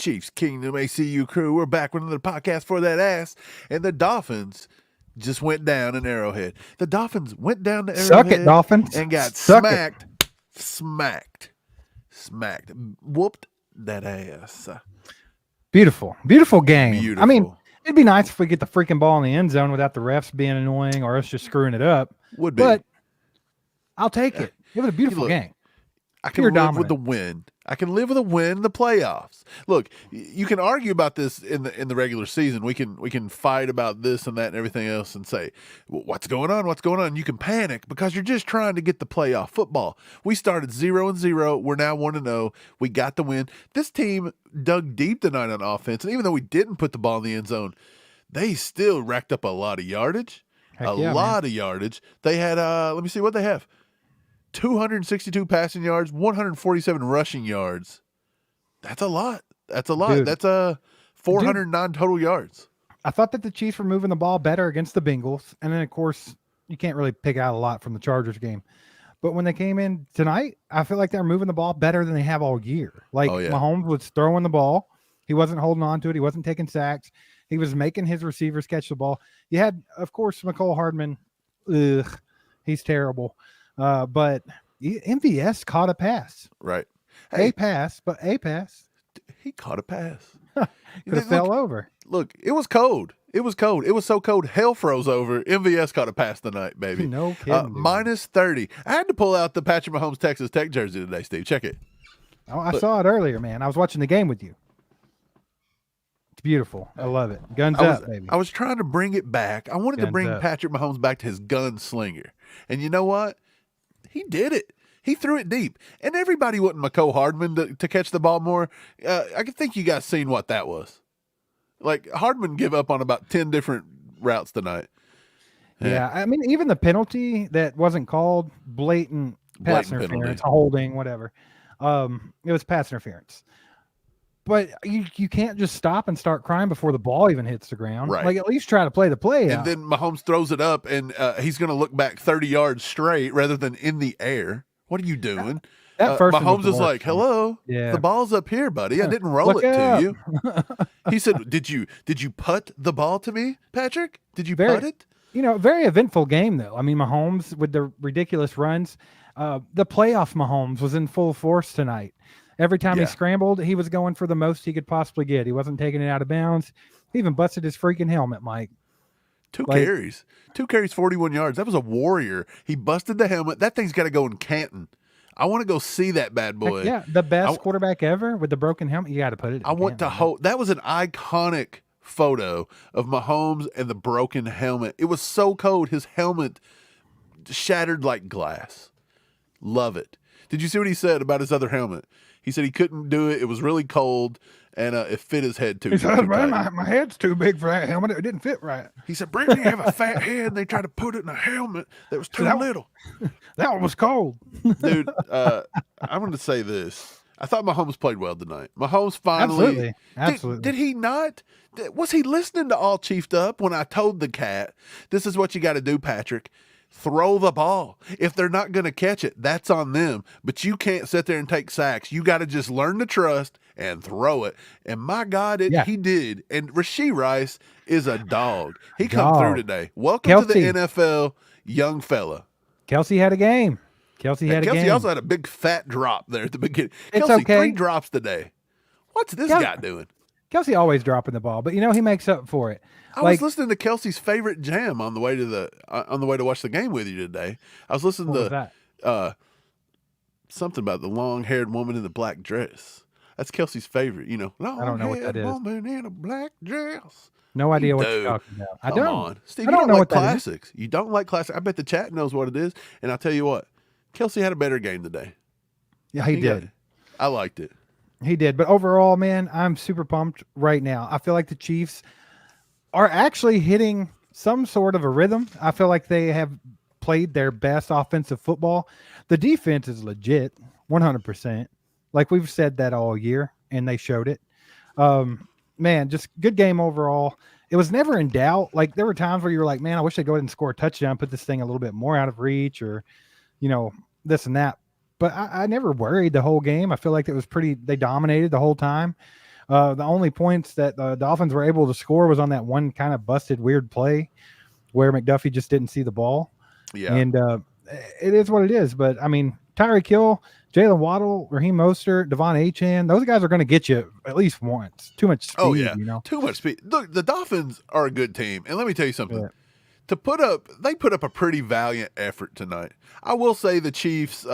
Chiefs Kingdom ACU crew. We're back with another podcast for that ass. And the Dolphins just went down in Arrowhead. The Dolphins went down to Arrowhead. Suck it, Dolphins. And got Suck smacked. Whooped that ass. Beautiful game. Beautiful. I mean, it'd be nice if we get the freaking ball in the end zone without the refs being annoying or us just screwing it up. Would be. But I'll take it. It was a beautiful game. I can live with the win. I can live with a win in the playoffs. Look, you can argue about this in the regular season. We can fight about this and that and everything else and say, well, what's going on? What's going on? You can panic because you're just trying to get the playoff football. We started 0-0. We're now 1-0. We got the win. This team dug deep tonight on offense, and even though we didn't put the ball in the end zone, they still racked up a lot of yardage. Of yardage. They had let me see what they have. 262 passing yards, 147 rushing yards. That's a lot. Dude, that's 409 total yards. I thought that the Chiefs were moving the ball better against the Bengals. And then, of course, you can't really pick out a lot from the Chargers game. But when they came in tonight, I feel like they're moving the ball better than they have all year. Like, Mahomes was throwing the ball. He wasn't holding on to it. He wasn't taking sacks. He was making his receivers catch the ball. You had, of course, McCole Hardman. He's terrible. But MVS caught a pass. Right. Hey, a pass. He caught a pass. Could have fell over. Look, it was cold. It was so cold, hell froze over. MVS caught a pass tonight, baby. No kidding. Minus 30. I had to pull out the Patrick Mahomes Texas Tech jersey today, Steve. Check it. Oh, I saw it earlier, man. I was watching the game with you. It's beautiful. I love it. Guns up, baby. I was trying to bring it back. I wanted to bring Patrick Mahomes back to his gunslinger. And you know what? He did it. He threw it deep. And everybody wasn't McCole Hardman to catch the ball more. I think you guys seen what that was. Like, Hardman gave up on about 10 different routes tonight. Yeah, I mean, even the penalty that wasn't called, blatant pass interference, holding, whatever. It was pass interference. But you can't just stop and start crying before the ball even hits the ground. Right. Like, at least try to play the play out. And then Mahomes throws it up, and he's going to look back 30 yards straight rather than in the air. What are you doing? That first Mahomes is like, hello, the ball's up here, buddy. I didn't roll it to you. He said, did you putt the ball to me, Patrick? Did you putt it? Very eventful game, though. I mean, Mahomes with the ridiculous runs. The playoff Mahomes was in full force tonight. Every time he scrambled, he was going for the most he could possibly get. He wasn't taking it out of bounds. He even busted his freaking helmet, Mike. Two carries, 41 yards. That was a warrior. He busted the helmet. That thing's got to go in Canton. I want to go see that bad boy. Yeah, the best quarterback ever with the broken helmet. You got to put it in want to hold. That was an iconic photo of Mahomes and the broken helmet. It was so cold. His helmet shattered like glass. Love it. Did you see what he said about his other helmet? He said he couldn't do it. It was really cold, and it fit his head too. He said, man, my head's too big for that helmet. It didn't fit right. He said, Brandon, you have a fat head, and they tried to put it in a helmet that was too little. That one was cold. Dude, I'm going to say this. I thought Mahomes played well tonight. Mahomes finally. Absolutely. Did he not? Was he listening to All Chiefed Up when I told the cat, this is what you got to do, Patrick? Throw the ball. If they're not going to catch it, that's on them. But you can't sit there and take sacks. You got to just learn to trust and throw it. And my God, he did. And Rashee Rice is a dog. He come through today. Welcome to the NFL, young fella. Kelsey had a game. Kelsey also had a big fat drop there at the beginning. It's Kelsey, okay. 3 drops today. What's this guy doing? Kelsey always dropping the ball, but he makes up for it. I was listening to Kelsey's favorite jam on the way to watch the game with you today. I was listening to something about the long-haired woman in the black dress. That's Kelsey's favorite. I don't know what that is. Woman in a black dress. No idea what you're talking about. I don't. Steve, you don't like classics. You don't like classics. I bet the chat knows what it is. And I'll tell you what, Kelsey had a better game today. Yeah, he did. I liked it. He did. But overall, man, I'm super pumped right now. I feel like the Chiefs are actually hitting some sort of a rhythm. I feel like they have played their best offensive football. The defense is legit, 100%. Like we've said that all year, and they showed it. Man, just good game overall. It was never in doubt. Like there were times where you were like, man, I wish they'd go ahead and score a touchdown, put this thing a little bit more out of reach or, this and that. But I never worried the whole game. I feel like it was they dominated the whole time. The only points that the Dolphins were able to score was on that one kind of busted weird play where McDuffie just didn't see the ball. Yeah. And it is what it is. But, I mean, Tyreek Hill, Jalen Waddle, Raheem Mostert, Devon Achane, those guys are going to get you at least once. Too much speed, Oh, yeah. you know? Too much speed. Look, the Dolphins are a good team. And let me tell you something. Yeah. They put up a pretty valiant effort tonight. I will say the Chiefs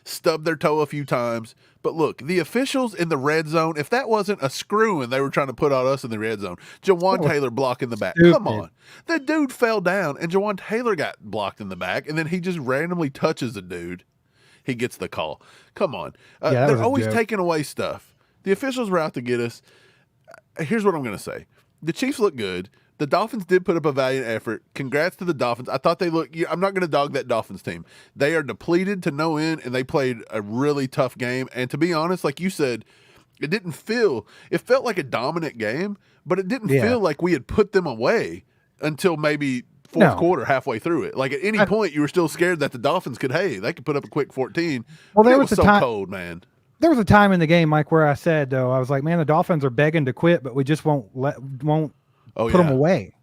stubbed their toe a few times. But look, the officials in the red zone, if that wasn't a screwing they were trying to put on us in the red zone, Jawan Taylor blocking the back. Stupid. Come on. The dude fell down, and Jawan Taylor got blocked in the back, and then he just randomly touches the dude. He gets the call. Come on. They're always taking away stuff. The officials were out to get us. Here's what I'm going to say. The Chiefs look good. The Dolphins did put up a valiant effort. Congrats to the Dolphins. I thought they looked – I'm not going to dog that Dolphins team. They are depleted to no end, and they played a really tough game. And to be honest, like you said, it didn't feel – it felt like a dominant game, but it didn't feel like we had put them away until maybe fourth quarter, halfway through it. Like at any point, you were still scared that the Dolphins could, hey, they could put up a quick 14. Well, there was so cold, man. There was a time in the game, Mike, where I said, though, I was like, man, the Dolphins are begging to quit, but we just won't put them away.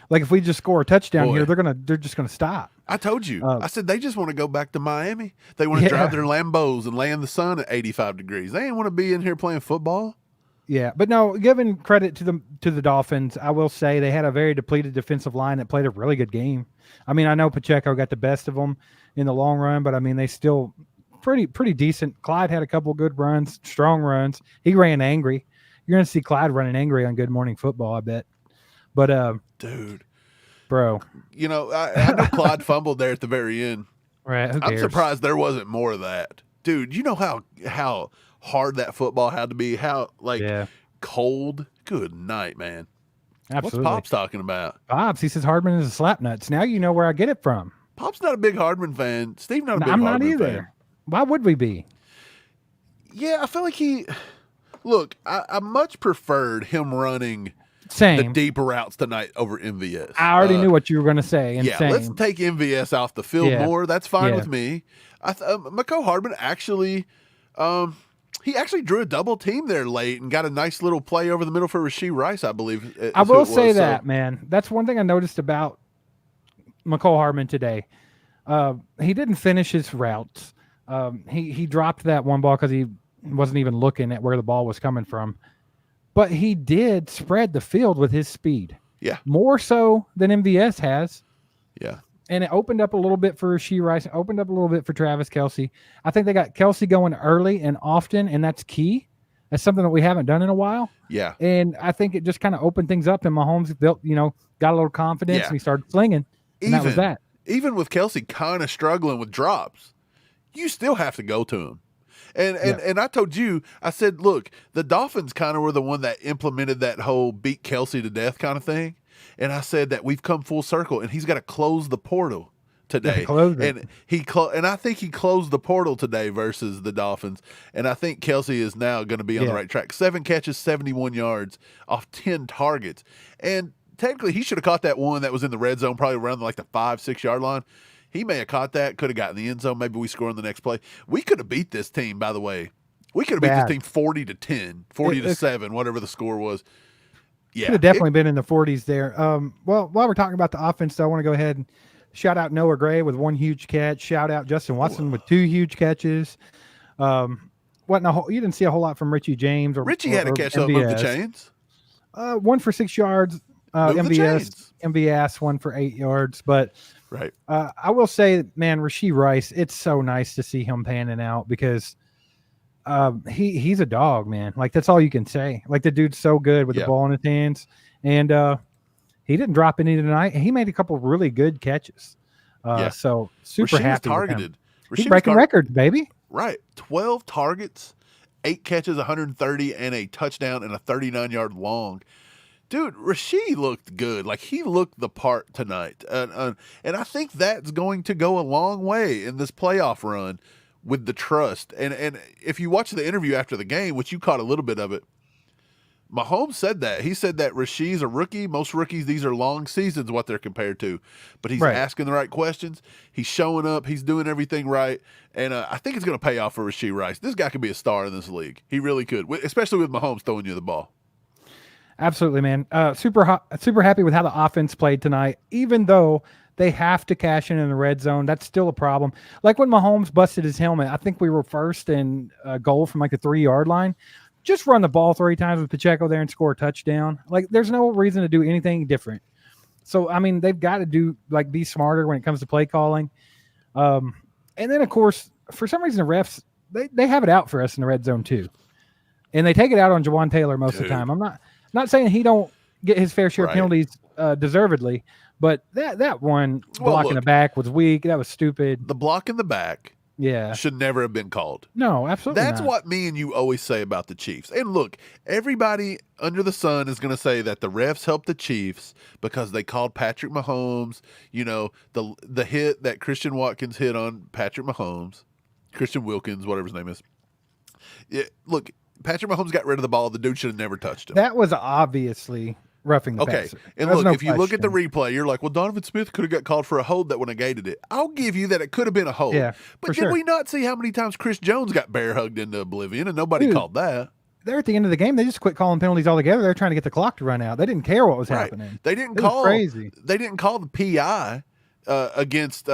Like if we just score a touchdown here, they're just gonna stop. I told you. I said they just want to go back to Miami. They want to drive their Lambos and lay in the sun at 85 degrees. They ain't want to be in here playing football. Yeah, but no, giving credit to the Dolphins, I will say they had a very depleted defensive line that played a really good game. I mean, I know Pacheco got the best of them in the long run, but I mean they still pretty decent. Clyde had a couple good runs, strong runs. He ran angry. You're gonna see Clyde running angry on Good Morning Football, I bet. But dude, bro, you know I know Clyde fumbled there at the very end. Right? Who cares? I'm surprised there wasn't more of that, dude. You know how hard that football had to be. How cold. Good night, man. Absolutely. What's Pop's talking about? Pops, he says Hardman is a slap nuts. Now you know where I get it from. Pop's not a big Hardman fan. Steve not a big I'm Hardman not either. fan. Why would we be? Yeah, I feel like look, I much preferred him running the deeper routes tonight over MVS. I already knew what you were going to say. Let's take MVS off the field more. That's fine with me. Mecole Hardman actually, he actually drew a double team there late and got a nice little play over the middle for Rashee Rice, I believe. I will say that, man. That's one thing I noticed about Mecole Hardman today. He didn't finish his routes. He dropped that one ball because he wasn't even looking at where the ball was coming from. But he did spread the field with his speed. Yeah. More so than MVS has. Yeah. And it opened up a little bit for Rashee Rice, opened up a little bit for Travis Kelce. I think they got Kelce going early and often, and that's key. That's something that we haven't done in a while. Yeah. And I think it just kind of opened things up, and Mahomes built, got a little confidence, and he started slinging. And that was that. Even with Kelce kind of struggling with drops, you still have to go to him. And I told you, I said, look, the Dolphins kind of were the one that implemented that whole beat Kelce to death kind of thing. And I said that we've come full circle, and he's got to close the portal today. And I think he closed the portal today versus the Dolphins. And I think Kelce is now going to be on the right track. 7 catches, 71 yards off 10 targets. And technically, he should have caught that one that was in the red zone, probably around like the 5-6 yard line. He may have caught that, could have gotten the end zone. Maybe we score on the next play. We could have beat this team, by the way. We could have beat this team 40-10, 40-7, whatever the score was. Yeah, could have definitely been in the 40s there. Well, while we're talking about the offense, though, I want to go ahead and shout out Noah Gray with 1 huge catch. Shout out Justin Watson with 2 huge catches. You didn't see a whole lot from Richie James. Richie had a catch up of the chains. 1 for 6 yards. MVS 1 for 8 yards. But right. I will say, man, Rashee Rice, it's so nice to see him panning out because he's a dog, man. Like, that's all you can say. Like, the dude's so good with the ball in his hands. And he didn't drop any tonight. He made a couple really good catches. So super happy targeted. He's breaking records, baby. Right. 12 targets, 8 catches, 130, and a touchdown and a 39-yard long. Dude, Rashee looked good. Like, he looked the part tonight. And I think that's going to go a long way in this playoff run with the trust. And if you watch the interview after the game, which you caught a little bit of it, Mahomes said that. He said that Rasheed's a rookie. Most rookies, these are long seasons, what they're compared to. But he's asking the right questions. He's showing up. He's doing everything right. And I think it's going to pay off for Rasheed Rice. This guy could be a star in this league. He really could, especially with Mahomes throwing you the ball. Absolutely, man. Super happy with how the offense played tonight, even though they have to cash in the red zone. That's still a problem. Like when Mahomes busted his helmet, I think we were first in goal from like the 3-yard line. Just run the ball 3 times with Pacheco there and score a touchdown. Like there's no reason to do anything different. So, I mean, they've got to be smarter when it comes to play calling. And then, of course, for some reason, the refs, they have it out for us in the red zone too. And they take it out on Jawan Taylor most of the time. I'm not saying he don't get his fair share of penalties deservedly, but that one block in the back was weak. That was stupid. The block in the back should never have been called. No, absolutely That's not. what me and you always say about the Chiefs. And look, everybody under the sun is going to say that the refs helped the Chiefs because they called Patrick Mahomes, the hit that Christian Watkins hit on Patrick Mahomes, Christian Wilkins, whatever his name is. Look, Patrick Mahomes got rid of the ball. The dude should have never touched him. That was obviously roughing the passer. And look, if you look at the replay, you're like, well, Donovan Smith could have got called for a hold that would have negated it. I'll give you that it could have been a hold. Yeah, but did we not see how many times Chris Jones got bear hugged into oblivion and nobody called that? They're at the end of the game. They just quit calling penalties altogether. They're trying to get the clock to run out. They didn't care what was happening. They didn't call crazy. They didn't call the PI against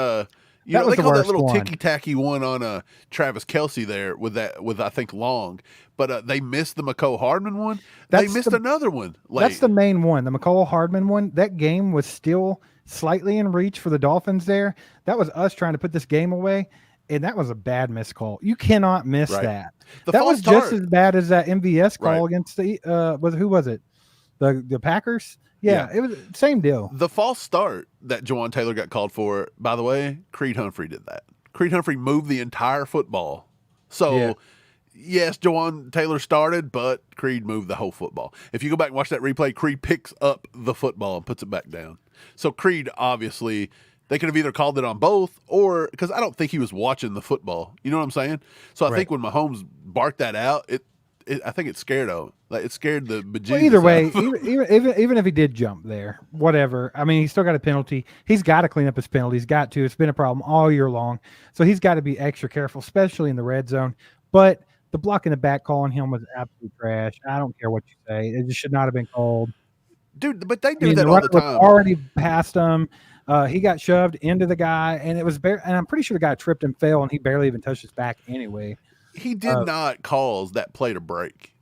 they was the called that worst little one. ticky-tacky one on Travis Kelce there with I think Long. But they missed the McCole Hardman one. They missed another one late. That's the main one, the McCole Hardman one. That game was still slightly in reach for the Dolphins there. That was us trying to put this game away, and that was a bad missed call. You cannot miss that. That was just as bad as that MVS call against the who was it? The Packers? Yeah, it was the same deal. The false start that Jawan Taylor got called for, by the way, Creed Humphrey did that. Creed Humphrey moved the entire football. So, yes, Jawan Taylor started, but Creed moved the whole football. If you go back and watch that replay, Creed picks up the football and puts it back down. So, Creed, obviously, they could have either called it on both or – because I don't think he was watching the football. You know what I'm saying? So, I think when Mahomes barked that out, I think it scared him. Like it scared the bejesus. Well, either way, even if he did jump there, whatever. I mean, he's still got a penalty. He's got to clean up his penalty. He's got to. It's been a problem all year long. So he's got to be extra careful, especially in the red zone. But the block in the back calling him was absolute trash. I don't care what you say. It just should not have been called. Dude, but they do that all the time. Already past him. He got shoved into the guy, and it was and I'm pretty sure the guy tripped and fell, and he barely even touched his back anyway. He did not cause that play to break.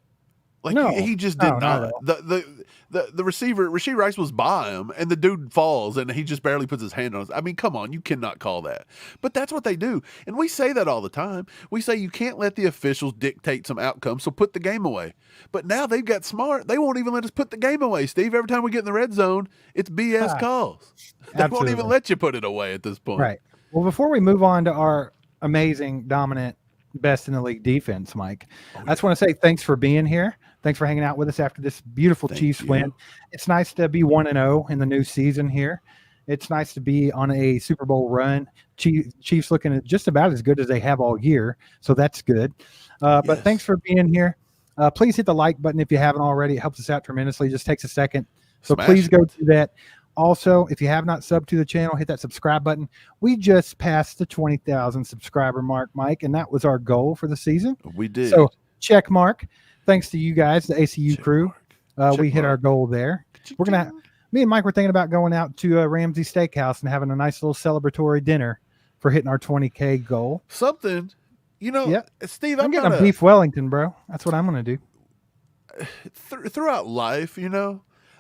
He just did not. The receiver, Rasheed Rice, was by him, and the dude falls, and he just barely puts his hand on it. I mean, come on, you cannot call that. But that's what they do, and we say that all the time. We say you can't let the officials dictate some outcome, so put the game away. But now they've got smart. They won't even let us put the game away, Steve. Every time we get in the red zone, it's BS calls. They won't even let you put it away at this point. Right. Well, before we move on to our amazing, dominant, best in the league defense, Mike, I just want to say thanks for being here. Thanks for hanging out with us after this beautiful Chiefs win. It's nice to be 1-0 in the new season here. It's nice to be on a Super Bowl run. Chiefs looking just about as good as they have all year, so that's good. But thanks for being here. Please hit the like button if you haven't already. It helps us out tremendously. It just takes a second. So please go do that. Also, if you have not subbed to the channel, hit that subscribe button. We just passed the 20,000 subscriber mark, Mike, and that was our goal for the season. We did. So check mark. Thanks to you guys, the ACU crew. We hit our goal there. Me and Mike were thinking about going out to Ramsey Steakhouse and having a nice little celebratory dinner for hitting our 20K goal. Something, Steve, I'm getting a beef Wellington, bro. That's what I'm going to do. Throughout life,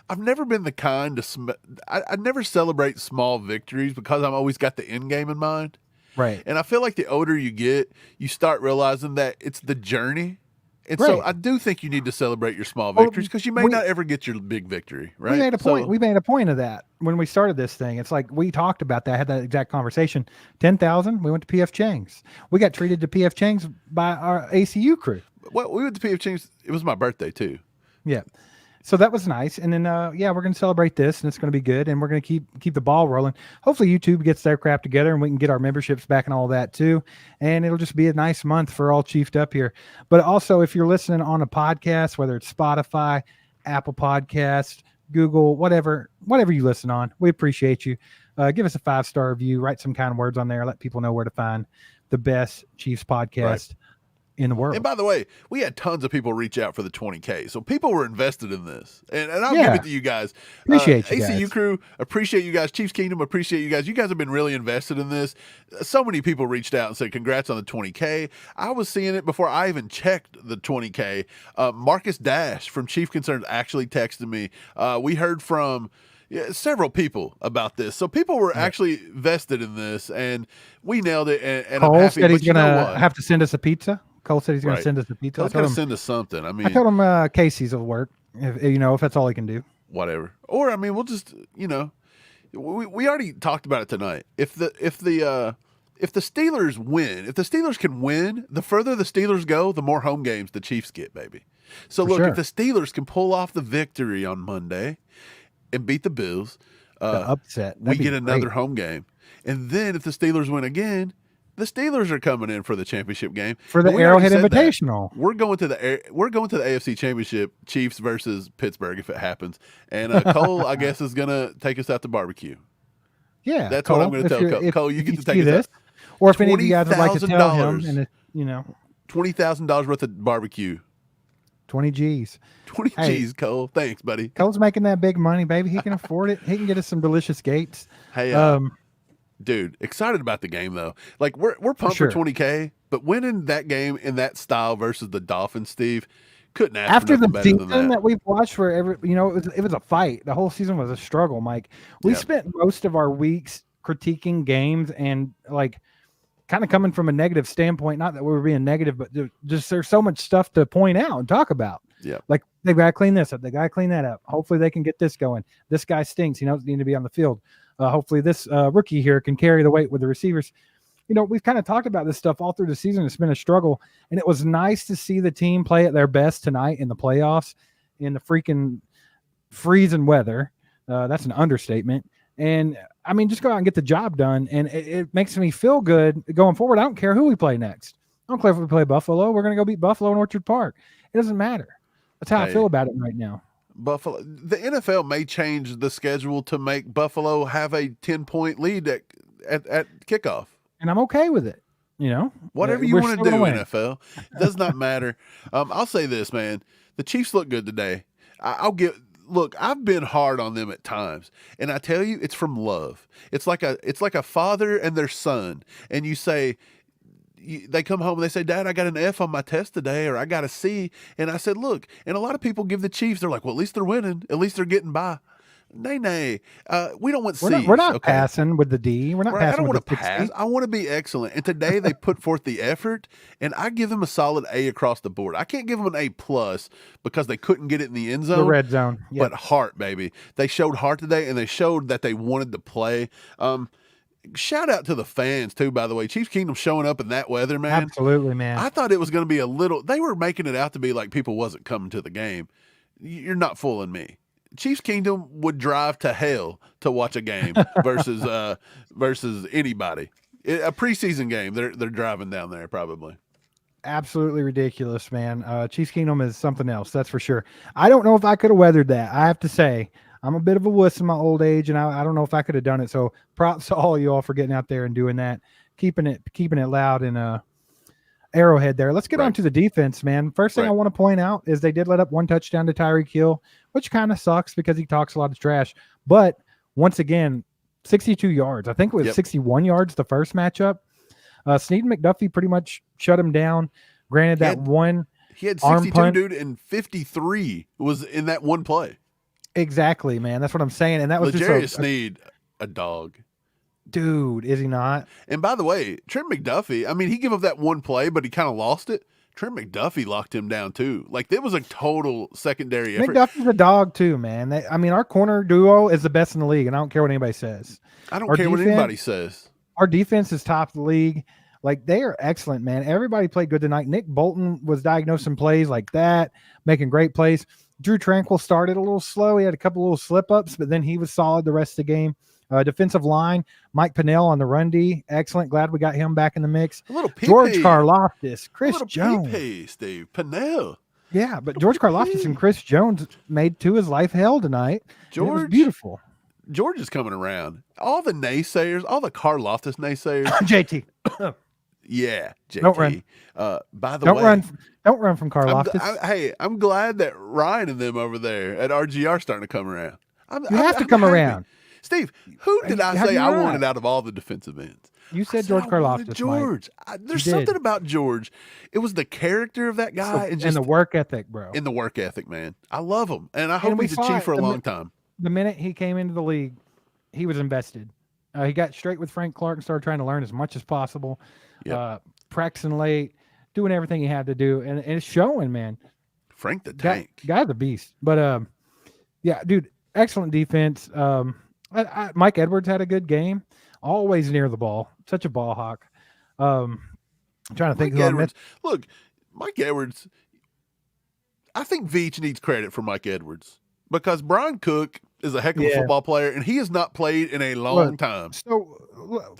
I've never been the kind to I never celebrate small victories because I've always got the end game in mind. Right. And I feel like the older you get, you start realizing that it's the journey. And so I do think you need to celebrate your small victories because you may not ever get your big victory, right? We made a point. We made a point of that when we started this thing. It's like we talked about that. I had that exact conversation. 10,000. We went to PF Chang's. We got treated to PF Chang's by our ACU crew. Well, we went to PF Chang's. It was my birthday too. Yeah. So that was nice. And then, we're going to celebrate this, and it's going to be good, and we're going to keep the ball rolling. Hopefully YouTube gets their crap together, and we can get our memberships back and all that too. And it'll just be a nice month for all chiefed up here. But also, if you're listening on a podcast, whether it's Spotify, Apple Podcast, Google, whatever you listen on. We appreciate you. Give us a 5-star review. Write some kind words on there. Let people know where to find the best Chiefs podcast in the world. And by the way, we had tons of people reach out for the 20K. So people were invested in this. And I'll give it to you guys. Appreciate you ACU guys. crew, appreciate you guys. Chiefs Kingdom, appreciate you guys. You guys have been really invested in this. So many people reached out and said, congrats on the 20K. I was seeing it before I even checked the 20K. Marcus Dash from Chief Concerns actually texted me. We heard from several people about this. So people were actually vested in this, and we nailed it. And Cole I'm happy. said he's going to have to send us a pizza. Cole said he's going to send us a pizza. Cole's going to send us something. I mean, I told him Casey's will work, if that's all he can do. Whatever. Or, I mean, we'll just, we already talked about it tonight. If the Steelers win, if the Steelers can win, the further the Steelers go, the more home games the Chiefs get, baby. So, if the Steelers can pull off the victory on Monday and beat the Bills, the upset, we get another home game. And then if the Steelers win again, the Steelers are coming in for the championship game for the Arrowhead Invitational. We're going to the AFC Championship, Chiefs versus Pittsburgh if it happens. And Cole, I guess, is going to take us out to barbecue. Yeah, that's Cole, what I'm going to tell Cole. Cole, you get to take this, or if any of you guys would like to tell him, and $20,000 worth of barbecue. 20 G's. 20 G's, Cole. Thanks, buddy. Cole's making that big money, baby. He can afford it. He can get us some delicious gates. Hey, dude, excited about the game though. Like we're pumped for 20K, but winning that game in that style versus the Dolphins, Steve, couldn't ask after for the better than season that we've watched where it was a fight. The whole season was a struggle, Mike. We spent most of our weeks critiquing games and like kind of coming from a negative standpoint. Not that we were being negative, but just there's so much stuff to point out and talk about. Yeah, like they got to clean this up. They got to clean that up. Hopefully they can get this going. This guy stinks. He doesn't need to be on the field. Hopefully this rookie here can carry the weight with the receivers. We've kind of talked about this stuff all through the season. It's been a struggle, and it was nice to see the team play at their best tonight in the playoffs in the freaking freezing weather. That's an understatement. And, I mean, just go out and get the job done, and it makes me feel good going forward. I don't care who we play next. I don't care if we play Buffalo. We're going to go beat Buffalo in Orchard Park. It doesn't matter. That's how I feel about it right now. Buffalo, the NFL may change the schedule to make Buffalo have a 10-point lead at kickoff, and I'm okay with it. Whatever you want to do, NFL does not matter. I'll say this, man: the Chiefs look good today. Look, I've been hard on them at times, and I tell you, it's from love. It's like a father and their son, and you say. They come home and they say, Dad, I got an F on my test today, or I got a C. And I said, look, and a lot of people give the Chiefs, they're like, well, at least they're winning. At least they're getting by. Nay. We don't want C's. We're not passing with the D. We're not passing. I don't want to pass. I want to be excellent. And today they put forth the effort, and I give them a solid A across the board. I can't give them an A+ because they couldn't get it in the end zone. The red zone. Yep. But heart, baby. They showed heart today, and they showed that they wanted to play. Shout out to the fans too, by the way. Chiefs Kingdom showing up in that weather, man. Absolutely, man. I thought it was going to be they were making it out to be like people wasn't coming to the game. You're not fooling me. Chiefs Kingdom would drive to hell to watch a game versus anybody. A preseason game, they're driving down there probably. Absolutely ridiculous, man. Chiefs Kingdom is something else, that's for sure. I don't know if I could have weathered that. I have to say, I'm a bit of a wuss in my old age, and I don't know if I could have done it. So props to all you all for getting out there and doing that, keeping it loud in Arrowhead there. Let's get on to the defense, man. First thing I want to point out is they did let up one touchdown to Tyreek Hill, which kind of sucks because he talks a lot of trash. But once again, 62 yards. I think it was 61 yards the first matchup. Snead and McDuffie pretty much shut him down. Granted, he had 62, dude, and 53 was in that one play. Exactly, man. That's what I'm saying. And that was L'Jarius Sneed, a dog. Dude, is he not? And by the way, Trent McDuffie, I mean, he gave up that one play, but he kind of lost it. Trent McDuffie locked him down too. Like, it was a total secondary effort. McDuffie's a dog too, man. Our corner duo is the best in the league, and I don't care what anybody says. I don't care what anybody says. Our defense is top of the league. Like, they are excellent, man. Everybody played good tonight. Nick Bolton was diagnosing plays like that, making great plays. Drew Tranquil started a little slow. He had a couple little slip-ups, but then he was solid the rest of the game. Defensive line, Mike Pinnell on the run D. Excellent. Glad we got him back in the mix. A little PP. George Karlaftis, Chris Jones. PP, Steve. Pinnell. Yeah, but George Karlaftis and Chris Jones made Tua's life hell tonight. And it was beautiful. George is coming around. All the naysayers, all the Karlaftis naysayers. JT. Yeah, JT. Don't run. By the way, don't run from Karlaftis. I'm glad that Ryan and them over there at RGR starting to come around. You have to come around. Steve, who did I say I wanted out of all the defensive ends? You said George Karlaftis. George. There's something about George. It was the character of that guy and the work ethic, bro. And the work ethic, man. I love him, and I hope he's a Chief for a long time. The minute he came into the league, he was invested. He got straight with Frank Clark and started trying to learn as much as possible. Yep. Practicing late, doing everything he had to do, and it's showing, man. Frank the Tank. Guy's a beast. But, yeah, dude, excellent defense. Mike Edwards had a good game. Always near the ball. Such a ball hawk. I'm trying to think. Look, Mike Edwards, I think Veach needs credit for Mike Edwards because Brian Cook is a heck of a football player, and he has not played in a long time. So,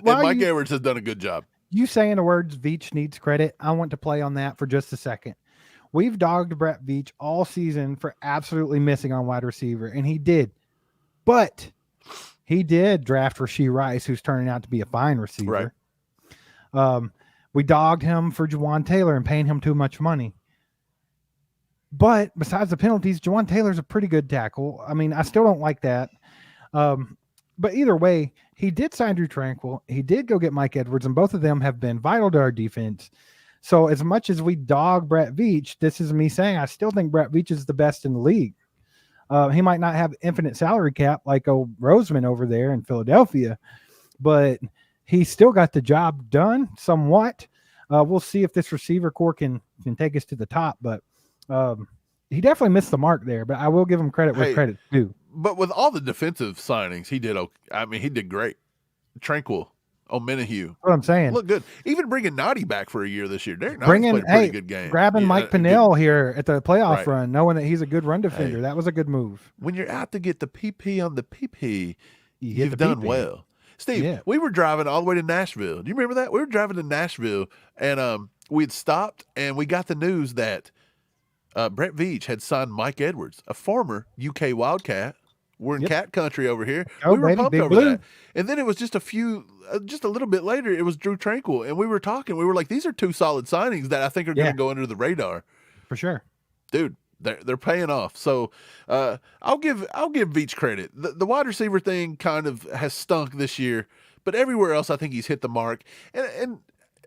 and Mike Edwards has done a good job. You saying the words Veach needs credit, I want to play on that for just a second. We've dogged Brett Veach all season for absolutely missing on wide receiver, and he did. But he did draft Rashee Rice, who's turning out to be a fine receiver. Right. We dogged him for Jawan Taylor and paying him too much money. But besides the penalties, Jawan Taylor's a pretty good tackle. I mean, I still don't like that. But either way, he did sign Drew Tranquill. He did go get Mike Edwards, and both of them have been vital to our defense. So as much as we dog Brett Veach, this is me saying I still think Brett Veach is the best in the league. He might not have infinite salary cap like old Roseman over there in Philadelphia, but he still got the job done somewhat. We'll see if this receiver core can take us to the top, but he definitely missed the mark there. But I will give him credit where credit's due. But with all the defensive signings, he did okay. I mean, he did great. Tranquill, Omenihu. What I'm saying. Look good. Even bringing Naughty back for a year this year. Derek Naughty's played a pretty good game. Grabbing Mike Pinnell here at the playoff run, knowing that he's a good run defender. That was a good move. When you're out to get the PP on the PP, you've done well. Steve, we were driving all the way to Nashville. Do you remember that? We were driving to Nashville, and we had stopped, and we got the news that Brett Veach had signed Mike Edwards, a former UK Wildcat. We're in cat country over here. We were pumped over that. And then it was just a little bit later, it was Drew Tranquill. And we were talking. We were like, these are two solid signings that I think are going to go under the radar. For sure. Dude, they're paying off. So I'll give Veach credit. The wide receiver thing kind of has stunk this year. But everywhere else, I think he's hit the mark. And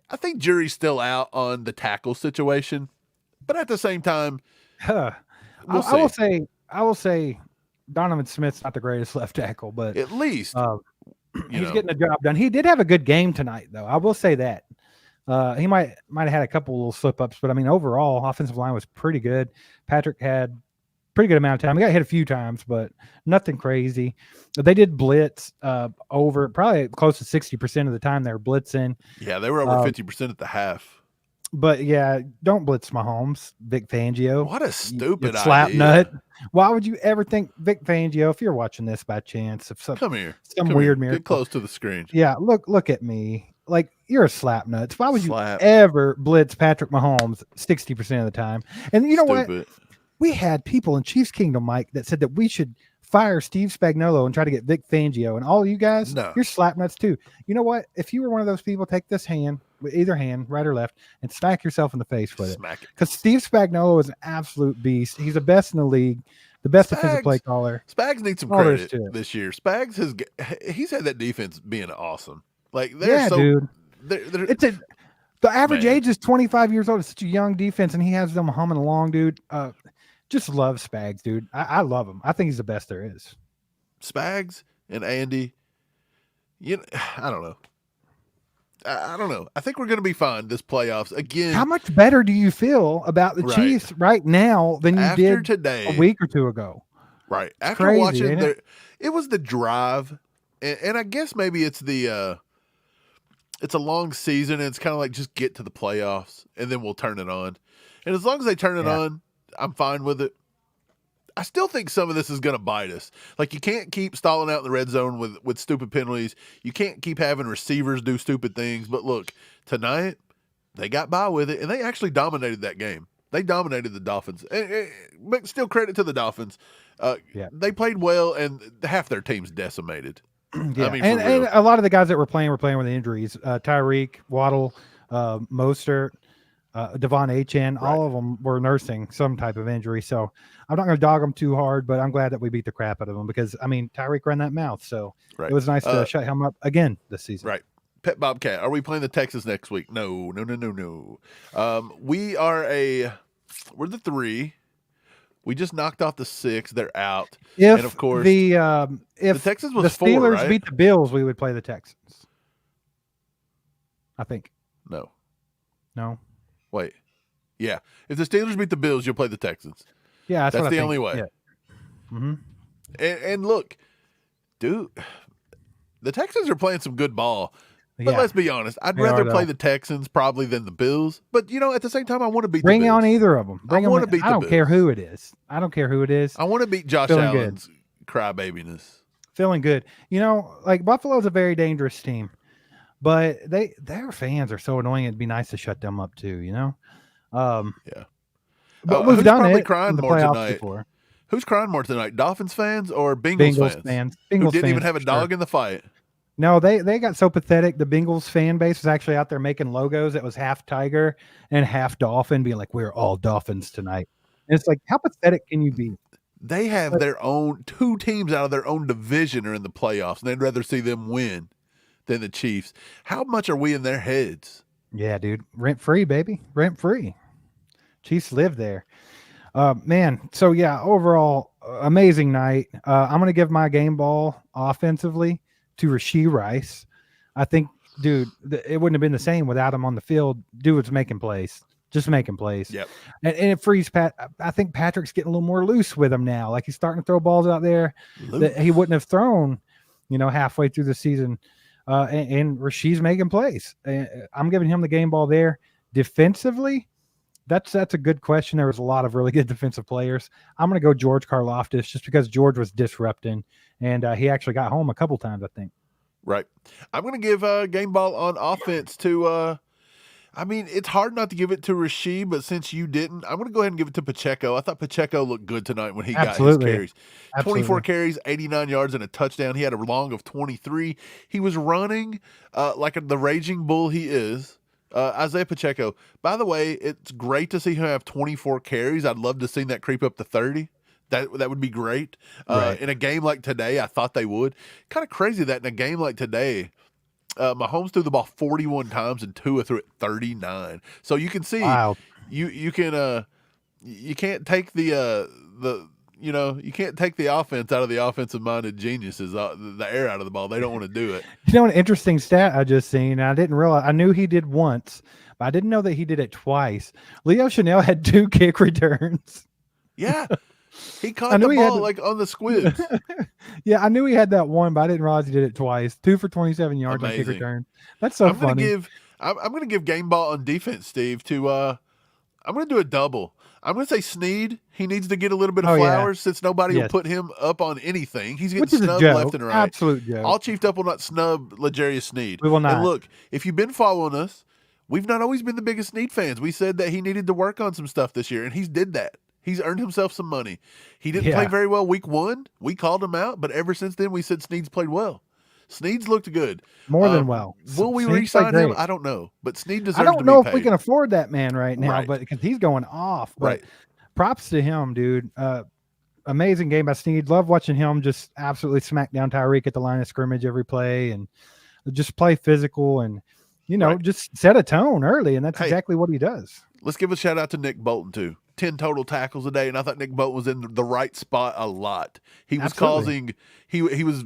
I think jury's still out on the tackle situation. But at the same time, I will say Donovan Smith's not the greatest left tackle, but at least he's getting the job done. He did have a good game tonight, though. I will say that. He might have had a couple little slip-ups, but I mean, overall, offensive line was pretty good. Patrick had pretty good amount of time. He got hit a few times, but nothing crazy. They did blitz over probably close to 60% of the time they were blitzing. Yeah, they were over 50% at the half. But yeah, don't blitz Mahomes, Vic Fangio. What a stupid slap idea. Nut. Why would you ever think Vic Fangio, if you're watching this by chance, if come here, weird miracle. Get close to the screen. Yeah, look at me. Like, you're a slap nuts. Why would you ever blitz Patrick Mahomes 60% of the time? And you know what? We had people in Chiefs Kingdom, Mike, that said that we should fire Steve Spagnuolo and try to get Vic Fangio. And all you guys, you're slap nuts too. You know what? If you were one of those people, take this hand, with either hand, right or left, and smack yourself in the face with it. Because Steve Spagnuolo is an absolute beast. He's the best in the league, the best defensive play caller. Spags needs some credit this year. Spags he's had that defense being awesome. Like, dude. The average age is 25 years old. It's such a young defense, and he has them humming along, dude. Just love Spags, dude. I love him. I think he's the best there is. Spags and Andy, I don't know. I don't know. I think we're going to be fine this playoffs again. How much better do you feel about the Chiefs right now than you did today, a week or two ago? Right. After watching it was the drive, and I guess maybe it's it's a long season, and it's kind of like just get to the playoffs, and then we'll turn it on. And as long as they turn it on, I'm fine with it. I still think some of this is going to bite us. Like, you can't keep stalling out in the red zone with stupid penalties. You can't keep having receivers do stupid things. But look, tonight they got by with it, and they actually dominated that game. They dominated the Dolphins. But still credit to the Dolphins. Yeah. They played well, and half their team's decimated. Yeah, I mean, and a lot of the guys that were playing with injuries. Tyreek, Waddle, Mostert, Devon Achane, all of them were nursing some type of injury. So I'm not going to dog them too hard, but I'm glad that we beat the crap out of them because, I mean, Tyreek ran that mouth. So it was nice to shut him up again this season. Right. Pet Bobcat, are we playing the Texans next week? No. We're the 3. We just knocked off the 6. They're out. If and of course, if the Texans was the 4, Steelers right? beat the Bills, we would play the Texans. I think. No. Wait. Yeah. If the Steelers beat the Bills, you'll play the Texans. Yeah, that's the only way. Yeah. Mm-hmm. And look, dude, the Texans are playing some good ball. But let's be honest. I'd rather play the Texans probably than the Bills. But, at the same time, I want to beat the Bills. Bring on either of them. I don't care who it is. I I want to beat Josh Allen's crybabiness. Feeling good. Like Buffalo's a very dangerous team. But their fans are so annoying. It'd be nice to shut them up too, Yeah. But we've done it crying in the more playoffs tonight? before. Who's crying more tonight? Dolphins fans or Bengals fans? Who didn't even have a dog in the fight? No, they got so pathetic. The Bengals fan base was actually out there making logos that was half tiger and half dolphin, being like, "We're all Dolphins tonight." And it's like, how pathetic can you be? They have their own 2 teams out of their own division are in the playoffs, and they'd rather see them win than the Chiefs. How much are we in their heads? Yeah, dude. Rent free, baby. Rent free. Chiefs live there. Man. So yeah, overall, amazing night. I'm going to give my game ball offensively to Rashee Rice. I think, dude, it wouldn't have been the same without him on the field. Dude was making plays. Just making plays. Yep. And it frees Pat. I think Patrick's getting a little more loose with him now. Like he's starting to throw balls out there that he wouldn't have thrown, halfway through the season. And Rashee's making plays. I'm giving him the game ball there. Defensively, that's a good question. There was a lot of really good defensive players. I'm going to go George Karlaftis just because George was disrupting, and he actually got home a couple times, I think. Right. I'm going to give game ball on offense to it's hard not to give it to Rashee, but since you didn't, I'm going to go ahead and give it to Pacheco. I thought Pacheco looked good tonight when he got his carries. 24 carries, 89 yards, and a touchdown. He had a long of 23. He was running like the raging bull he is. Isaiah Pacheco. By the way, it's great to see him have 24 carries. I'd love to see that creep up to 30. That would be great. Right. In a game like today, I thought they would. Kind of crazy that in a game like today, Mahomes threw the ball 41 times and Tua threw it 39. So you can see, you can't take you can't take the offense out of the offensive-minded geniuses, the air out of the ball. They don't want to do it. An interesting stat I just seen, and I didn't realize. I knew he did once, but I didn't know that he did it twice. Leo Chanel had 2 kick returns. Yeah. He caught the ball like on the squids. Yeah, I knew he had that one, but I didn't realize he did it twice. 2 for 27 yards on kick return. That's so funny. I'm going to give game ball on defense, Steve, to I'm going to do a double. I'm going to say Snead. He needs to get a little bit of flowers since nobody will put him up on anything. He's getting snubbed left and right. Absolute joke. All Chiefed Up will not snub L'Jarius Snead. We will not. And look, if you've been following us, we've not always been the biggest Snead fans. We said that he needed to work on some stuff this year, and he's did that. He's earned himself some money. He didn't play very well week 1. We called him out, but ever since then, we said Snead's played well. Snead's looked good. More than well. Will we re-sign him? I don't know. But Snead deserves to be paid. I don't know if we can afford that man right now, but because he's going off. But props to him, dude. Amazing game by Snead. Love watching him just absolutely smack down Tyreek at the line of scrimmage every play and just play physical and, just set a tone early. And that's exactly what he does. Let's give a shout out to Nick Bolton, too. 10 total tackles a day, and I thought Nick Bolton was in the right spot a lot. He was causing he was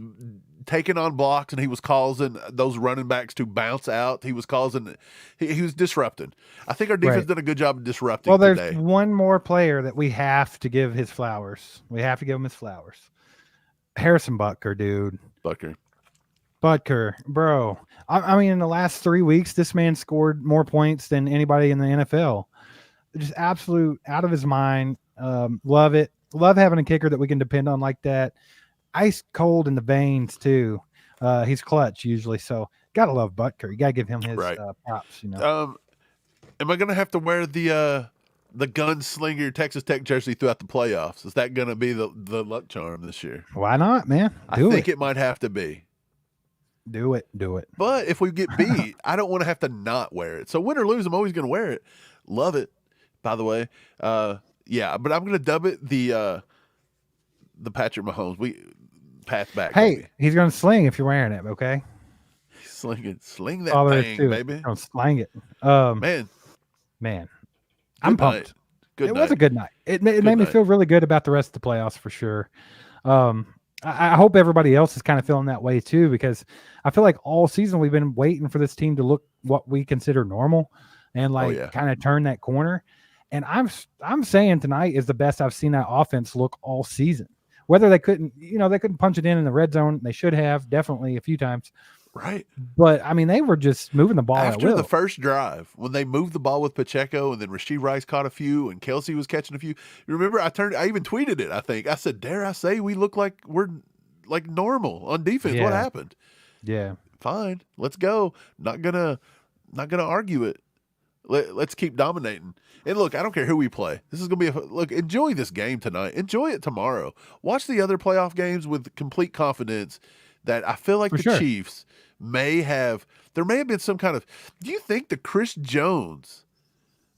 taking on blocks, and he was causing those running backs to bounce out. He was causing he was disrupting. I think our defense did a good job of disrupting today. Well, there's one more player that we have to give his flowers. We have to give him his flowers. Harrison Butker, dude. Butker, bro. I mean, in the last 3 weeks, this man scored more points than anybody in the NFL. Just absolute out of his mind. Love it. Love having a kicker that we can depend on like that. Ice cold in the veins too. He's clutch usually. So gotta love Butker. You gotta give him his props. Am I gonna have to wear the the gunslinger Texas Tech jersey throughout the playoffs. Is that going to be the luck charm this year? Why not, man? I think it might have to be. Do it. But if we get beat, I don't want to have to not wear it. So win or lose, I'm always going to wear it. Love it, by the way. Yeah, but I'm going to dub it the Patrick Mahomes. We pass back. Hey, baby. He's going to sling if you're wearing it, okay? Sling that thing, baby. Don't slang it. Man. I'm pumped. Good night. Was a good night. It made me feel really good about the rest of the playoffs for sure. I hope everybody else is kind of feeling that way too, because I feel like all season we've been waiting for this team to look what we consider normal and kind of turn that corner. And I'm saying tonight is the best I've seen that offense look all season. Whether they couldn't punch it in the red zone, they should have definitely a few times. Right. But I mean, they were just moving the ball after the first drive when they moved the ball with Pacheco, and then Rashee Rice caught a few, and Kelsey was catching a few. You remember, I even tweeted it. I think I said, "Dare I say we look like we're like normal on defense?" What happened? Yeah, fine. Let's go. Not gonna argue it. Let's keep dominating. And look, I don't care who we play. This is gonna be look. Enjoy this game tonight. Enjoy it tomorrow. Watch the other playoff games with complete confidence that I feel like Chiefs may have been some kind of. Do you think the Chris Jones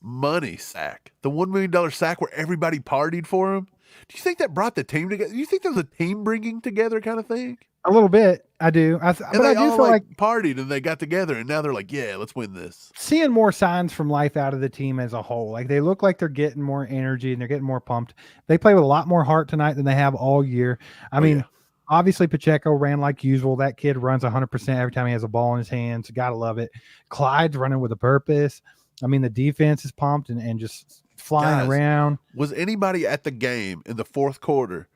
money sack, the $1 million sack where everybody partied for him, do you think that brought the team together? Do you think there was a team bringing together kind of thing? A little bit, I do. But I do feel like partied and they got together, and now they're like, yeah, let's win this. Seeing more signs from life out of the team as a whole. Like they look like they're getting more energy and they're getting more pumped. They play with a lot more heart tonight than they have all year. I mean. Obviously, Pacheco ran like usual. That kid runs 100% every time he has a ball in his hands. Gotta love it. Clyde's running with a purpose. I mean, the defense is pumped and just flying around. Was anybody at the game in the fourth quarter?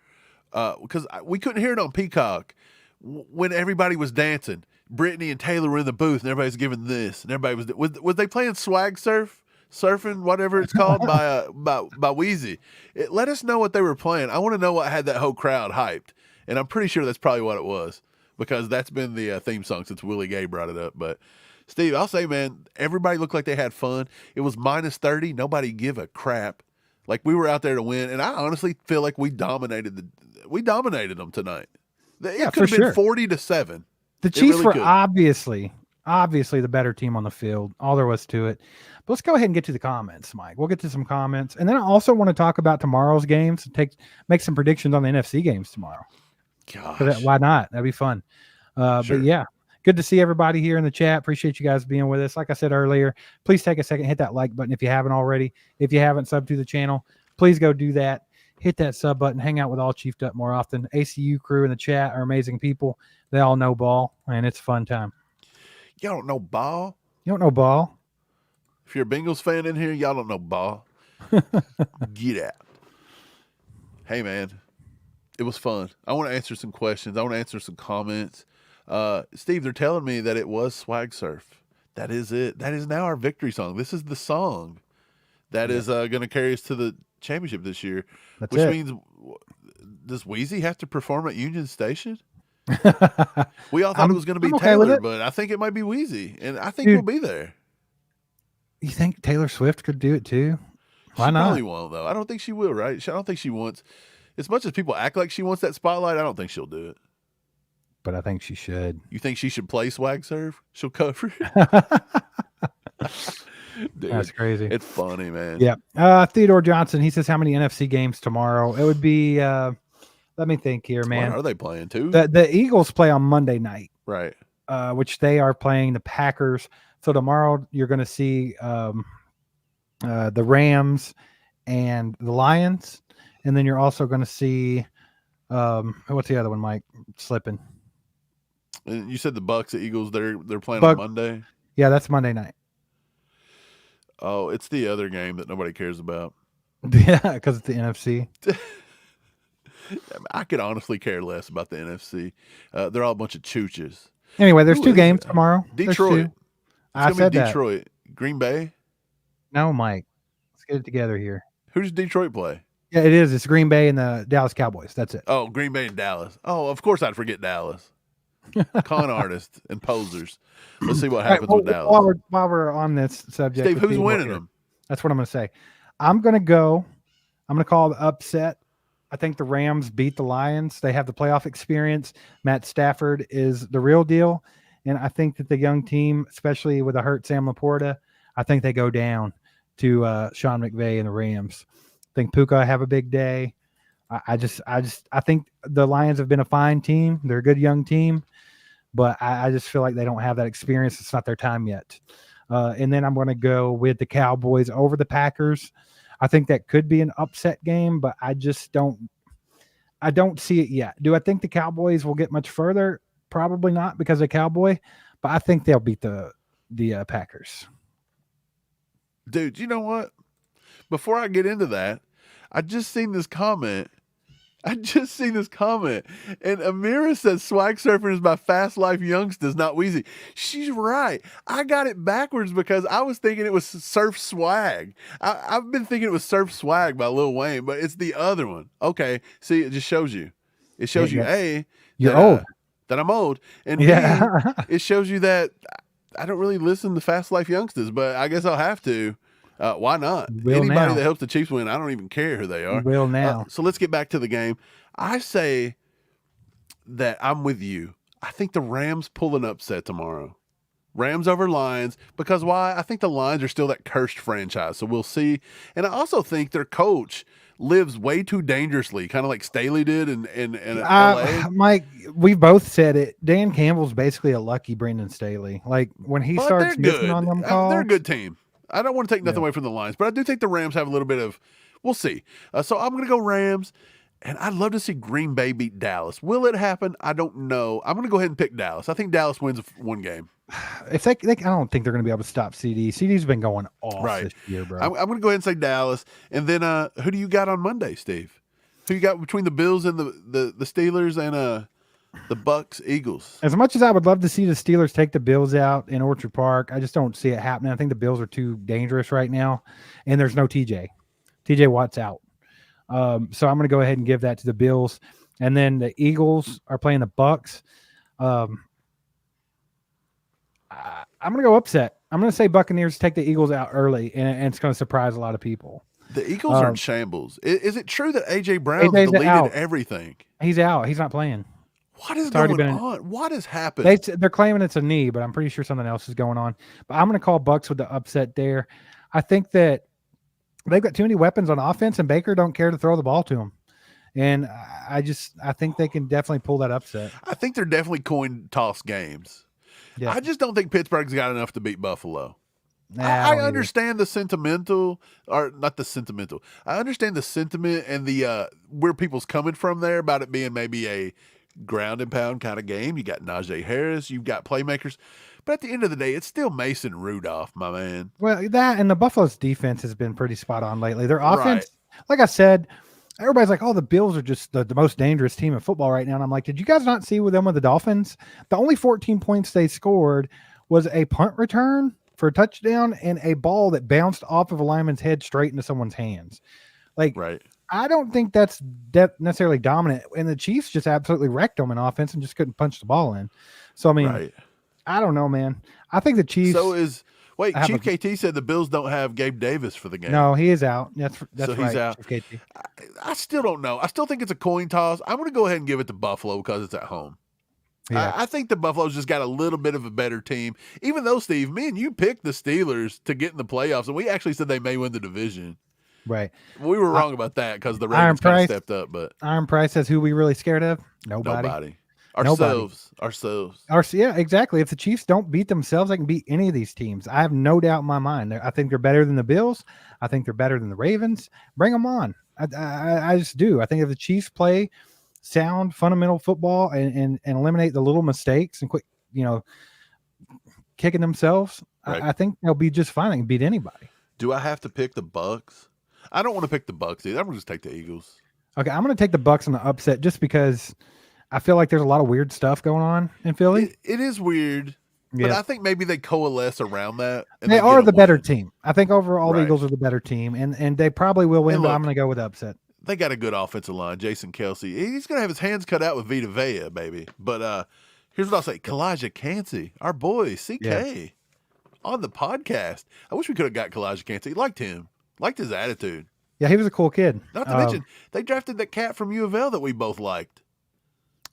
Because we couldn't hear it on Peacock when everybody was dancing. Brittany and Taylor were in the booth, and everybody's giving this, and everybody was they playing swag surfing, whatever it's called, by Wheezy. Let us know what they were playing. I want to know what had that whole crowd hyped. And I'm pretty sure that's probably what it was, because that's been the theme song since Willie Gay brought it up. But, Steve, I'll say, man, everybody looked like they had fun. It was -30. Nobody give a crap. Like, we were out there to win. And I honestly feel like we dominated them tonight. It could have been 40-7. The Chiefs were obviously the better team on the field. All there was to it. But let's go ahead and get to the comments, Mike. We'll get to some comments. And then I also want to talk about tomorrow's games and make some predictions on the NFC games tomorrow. Gosh. Why not? That'd be fun. Sure. But yeah, good to see everybody here in the chat. Appreciate you guys being with us. Like I said earlier, please take a second, hit that like button if you haven't already. If you haven't subbed to the channel, please go do that. Hit that sub button. Hang out with All Chiefed Up more often. ACU crew in the chat are amazing people. They all know ball, and it's a fun time. Y'all don't know ball? You don't know ball? If you're a Bengals fan in here, y'all don't know ball. Get out. Hey, man. It was fun. I want to answer some questions. I want to answer some comments. Steve, they're telling me that it was Swag Surf. That is it. That is now our victory song. This is the song that is going to carry us to the championship this year. That's which it. Means, does Wheezy have to perform at Union Station? We all thought it was going to be Taylor, but I think it might be Wheezy, and I think we'll be there. You think Taylor Swift could do it too? Why not? She probably won't, though. I don't think she will, right? I don't think she wants. As much as people act like she wants that spotlight, I don't think she'll do it. But I think she should. You think she should play Swag Surf? She'll cover it? Dude, that's crazy. It's funny, man. Yeah. Theodore Johnson, he says, how many NFC games tomorrow? It would be, let me think here, man. What are they playing, too? The Eagles play on Monday night. Right. Which they are playing the Packers. So tomorrow you're going to see the Rams and the Lions. And then you're also going to see, what's the other one, Mike? Slipping. And you said the Bucks, the Eagles, they're playing on Monday? Yeah, that's Monday night. Oh, it's the other game that nobody cares about. Yeah, because it's the NFC. I could honestly care less about the NFC. They're all a bunch of chooches. Anyway, there's two games tomorrow. Detroit. I said Detroit. Green Bay? No, Mike. Let's get it together here. Who does Detroit play? Yeah, it is. It's Green Bay and the Dallas Cowboys. That's it. Oh, Green Bay and Dallas. Oh, of course I'd forget Dallas. Con artists and posers. Let's see what happens with Dallas. While we're on this subject, Steve, who's winning them? That's what I'm going to say. I'm going to call the upset. I think the Rams beat the Lions. They have the playoff experience. Matt Stafford is the real deal. And I think that the young team, especially with a hurt Sam Laporta, I think they go down to Sean McVay and the Rams. I think Puka have a big day. I think the Lions have been a fine team. They're a good young team, but I just feel like they don't have that experience. It's not their time yet. And then I'm going to go with the Cowboys over the Packers. I think that could be an upset game, but I don't see it yet. Do I think the Cowboys will get much further? Probably not because of Cowboy, but I think they'll beat the Packers. Dude, you know what? Before I get into that, I just seen this comment. And Amira says swag surfing is by Fast Life Youngsters, not Wheezy. She's right. I got it backwards because I was thinking it was Surf Swag. I've been thinking it was Surf Swag by Lil Wayne, but it's the other one. Okay, see, it just shows you. It shows you, A, you're old. That I'm old, and B, it shows you that I don't really listen to Fast Life Youngsters, but I guess I'll have to. Why not? Anybody that helps the Chiefs win, I don't even care who they are. Will now. So let's get back to the game. I say that I'm with you. I think the Rams pull an upset tomorrow. Rams over Lions. Because why? I think the Lions are still that cursed franchise. So we'll see. And I also think their coach lives way too dangerously, kind of like Staley did in LA. Mike, we both said it. Dan Campbell's basically a lucky Brandon Staley. Like when he starts missing on them calls. They're a good team. I don't want to take nothing away from the Lions, but I do think the Rams have a little bit of, we'll see. So I'm going to go Rams, and I'd love to see Green Bay beat Dallas. Will it happen? I don't know. I'm going to go ahead and pick Dallas. I think Dallas wins one game. If they I don't think they're going to be able to stop CD. CD's been going off this year, bro. I'm going to go ahead and say Dallas. And then who do you got on Monday, Steve? Who you got between the Bills and the Steelers and the Bucks, Eagles? As much as I would love to see the Steelers take the Bills out in Orchard Park, I just don't see it happening. I think the Bills are too dangerous right now, and there's no TJ. TJ Watt's out. So I'm going to go ahead and give that to the Bills. And then the Eagles are playing the Bucks. I'm going to go upset. I'm going to say Buccaneers take the Eagles out early, and it's going to surprise a lot of people. The Eagles are in shambles. Is it true that A.J. Brown deleted everything? He's out. He's not playing. What is going on? What has happened? They're claiming it's a knee, but I'm pretty sure something else is going on. But I'm going to call Bucks with the upset there. I think that they've got too many weapons on offense, and Baker don't care to throw the ball to them. And I think they can definitely pull that upset. I think they're definitely coin toss games. Yeah. I just don't think Pittsburgh's got enough to beat Buffalo. I understand the sentimental, or not the sentimental. I understand the sentiment and the where people's coming from there about it being maybe a ground and pound kind of game. You got Najee Harris, you've got playmakers, but at the end of the day, it's still Mason Rudolph, my man. Well, that and the Buffalo's defense has been pretty spot on lately. Their offense, like I said, everybody's like, "Oh, the Bills are just the most dangerous team in football right now." And I'm like, "Did you guys not see with them with the Dolphins? The only 14 points they scored was a punt return for a touchdown and a ball that bounced off of a lineman's head straight into someone's hands." Like, I don't think that's necessarily dominant. And the Chiefs just absolutely wrecked them in offense and just couldn't punch the ball in. So, I mean, I don't know, man. I think the Chiefs. Chief KT said the Bills don't have Gabe Davis for the game. No, he is out. That's so right. He's out. Chief KT. I still don't know. I still think it's a coin toss. I'm going to go ahead and give it to Buffalo because it's at home. Yeah. I think the Buffalo's just got a little bit of a better team. Even though, Steve, me and you picked the Steelers to get in the playoffs, and we actually said they may win the division. Right. We were wrong about that because the Ravens kind of stepped up. But Iron Price says who we really scared of? Nobody. Ourselves. Yeah, exactly. If the Chiefs don't beat themselves, they can beat any of these teams. I have no doubt in my mind. I think they're better than the Bills. I think they're better than the Ravens. Bring them on. I just do. I think if the Chiefs play sound, fundamental football and eliminate the little mistakes and quit, kicking themselves, I think they'll be just fine. They can beat anybody. Do I have to pick the Bucks? I don't want to pick the Bucks either. I'm going to just take the Eagles. Okay, I'm going to take the Bucks on the upset just because I feel like there's a lot of weird stuff going on in Philly. It is weird, but I think maybe they coalesce around that. And they are the better team. I think overall the Eagles are the better team, and they probably will win, but I'm going to go with upset. They got a good offensive line. Jason Kelsey. He's going to have his hands cut out with Vita Vea, baby. But here's what I'll say. Kalijah Cansey, our boy, CK, on the podcast. I wish we could have got Kalijah Cansey. Liked him. Liked his attitude. Yeah, he was a cool kid. Not to mention, they drafted that cat from U of L that we both liked.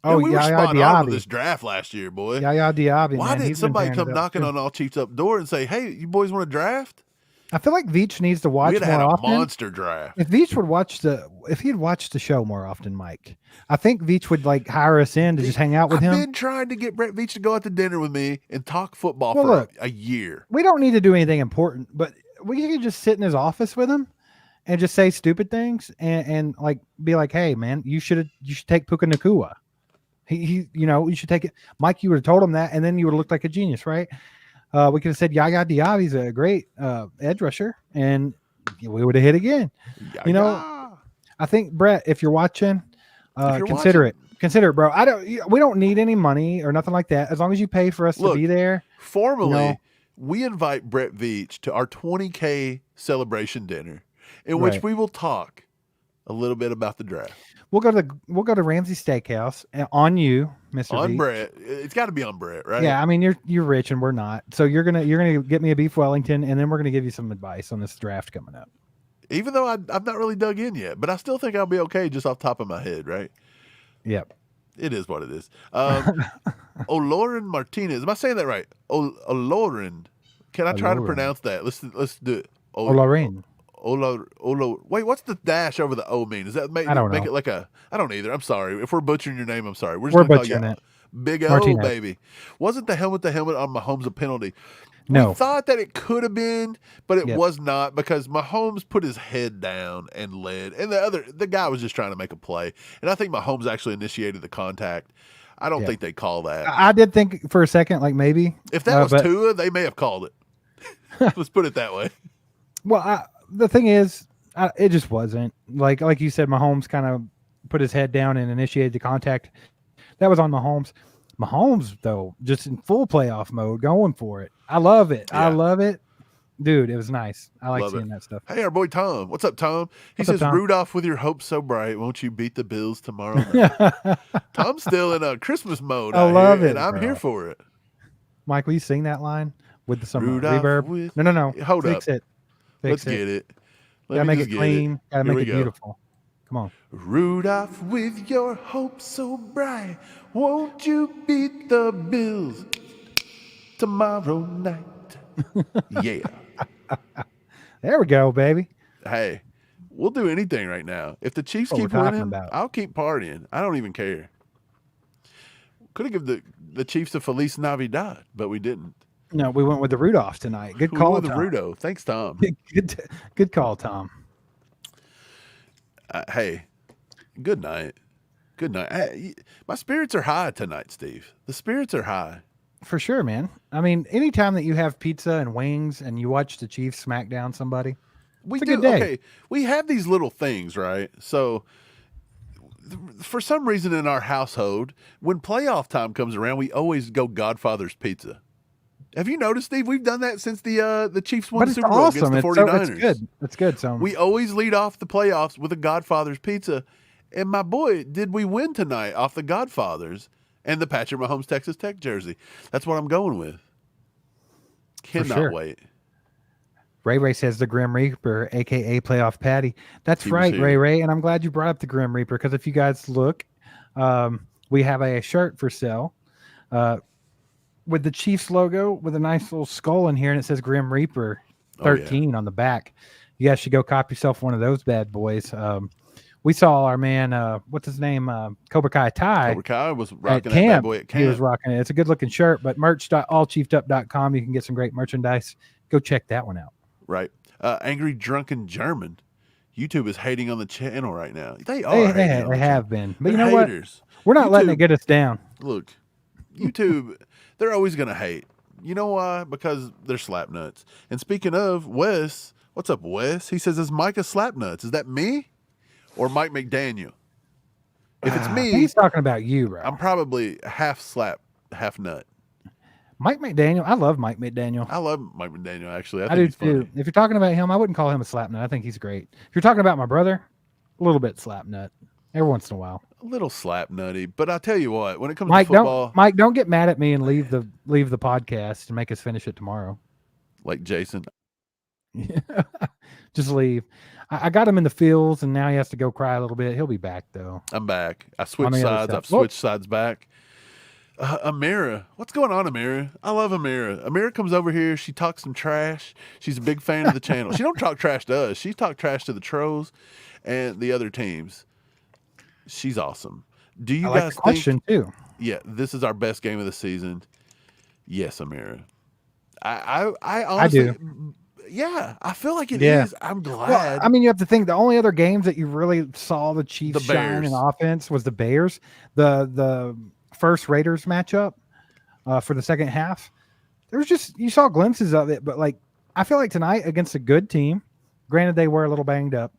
Oh, we were Yaya spot on with Diaby. this draft last year, boy. Yaya Diaby, Why man. didn't He's been somebody tearing come it up, knocking too. on all Chiefs up door and say, "Hey, you boys want to draft?" I feel like Veach needs to watch We'd more had a often. monster draft. If Veach would if he'd watched the show more often, Mike, I think Veach would like hire us in to just hang out with him. I've been trying to get Brett Veach to go out to dinner with me and talk football for a year. We don't need to do anything important, but we can just sit in his office with him and just say stupid things and like be like, "Hey, man, you should take Puka Nakua. He you should take it." Mike, you would have told him that, and then you would have looked like a genius, right? We could have said Yaya Diaby's a great edge rusher, and we would have hit again. I think Brett, if you're watching, consider it, bro. We don't need any money or nothing like that. As long as you pay for us to be there. Formally, we invite Brett Veach to our 20K celebration dinner, in which we will talk a little bit about the draft. We'll go to Ramsey Steakhouse on you, Mr. On Veach. Brett. It's got to be on Brett, right? Yeah, I mean you're rich and we're not. So you're gonna get me a beef Wellington, and then we're gonna give you some advice on this draft coming up. Even though I've not really dug in yet, but I still think I'll be okay just off the top of my head, right? Yep. It is what it is. Olorin Martinez. Am I saying that right? Olorin. Can I try to pronounce that? Let's do it. Olorin. Wait, what's the dash over the O mean? Does that make it like a? I don't either. I'm sorry if we're butchering your name. I'm sorry. We're butchering it. Big O, Martinez. baby. Wasn't the helmet on Mahomes a penalty? No. We thought that it could have been, but it was not because Mahomes put his head down and led, and the guy was just trying to make a play. And I think Mahomes actually initiated the contact. I don't think they call that. I did think for a second, like maybe if that was Tua, they may have called it. Let's put it that way. Well, the thing is, it just wasn't like you said. Mahomes kind of put his head down and initiated the contact. That was on Mahomes. Mahomes, though, just in full playoff mode, going for it. I love it. Yeah. I love it. Dude, it was nice. I like seeing that stuff. Hey, our boy Tom. What's up, Tom? He says, Tom? Rudolph, with your hopes so bright, won't you beat the Bills tomorrow night? Tom's still in a Christmas mode. I love it, and I'm here for it. Mike, will you sing that line with some Rudolph reverb? No. Hold Fix up. It. Let's get it. Gotta make it clean. Gotta make it beautiful. Come on. Rudolph, with your hopes so bright, won't you beat the Bills tomorrow night? Yeah. There we go, baby. Hey, we'll do anything right now. If the Chiefs keep winning, I'll keep partying. I don't even care. Could have given the Chiefs a Feliz Navidad, but we didn't. No, we went with the Rudolph tonight. Good call, Tom. Rudolph. Thanks, Tom. Good call, Tom. Hey, good night. Good night. Hey, my spirits are high tonight, Steve. The spirits are high. For sure, man. I mean, anytime that you have pizza and wings and you watch the Chiefs smack down somebody, it's a good day. Okay, we have these little things, right? So, for some reason in our household, when playoff time comes around, we always go Godfather's Pizza. Have you noticed, Steve? We've done that since the Chiefs won the Super Bowl against the 49ers. It's good. It's good. So we always lead off the playoffs with a Godfather's Pizza. And my boy, did we win tonight off the Godfathers and the Patrick Mahomes Texas Tech jersey? That's what I'm going with. Cannot wait. Ray says the Grim Reaper, a.k.a. Playoff Patty. That's right, Ray. And I'm glad you brought up the Grim Reaper because if you guys look, we have a shirt for sale with the Chiefs logo with a nice little skull in here, and it says Grim Reaper 13 on the back. You guys should go cop yourself one of those bad boys. We saw our man, what's his name? Cobra Kai Ty. Cobra Kai was rocking that bad boy at camp. He was rocking it. It's a good looking shirt, but merch.allchiefedup.com. You can get some great merchandise. Go check that one out. Right. Angry Drunken German. YouTube is hating on the channel right now. They are. They have been. But they're you know haters. What? We're not letting it get us down. Look, YouTube, they're always going to hate. You know why? Because they're slap nuts. And speaking of, Wes, what's up, Wes? He says, is Mike a slap nuts? Is that me or Mike McDaniel? If it's me, he's talking about you, bro. I'm probably half slap, half nut. Mike McDaniel. I love Mike McDaniel. I love Mike McDaniel, actually. I think he's funny. Too. If you're talking about him, I wouldn't call him a slap nut. I think he's great. If you're talking about my brother, a little bit slap nut. Every once in a while. A little slap nutty. But I tell you what, when it comes to football. Mike, don't get mad at me and leave the podcast and make us finish it tomorrow. Like Jason. Just leave. I got him in the fields, and now he has to go cry a little bit. He'll be back though. I'm back. I On switched the other sides. side. I've switched sides back. Amira, what's going on, Amira? I love Amira. Amira comes over here. She talks some trash. She's a big fan of the channel. She don't talk trash to us. She talk trash to the trolls and the other teams. She's awesome. Do you I like guys the question think? too. Yeah, this is our best game of the season. Yes, Amira. I I honestly, do. yeah, I feel like it Yeah. is. I'm Well, glad. I mean, you have to think the only other games that you really saw the Chiefs The shine in Bears. offense was the Bears, the first Raiders matchup for the second half. There was just you saw glimpses of it, but like I feel like tonight against a good team, granted they were a little banged up,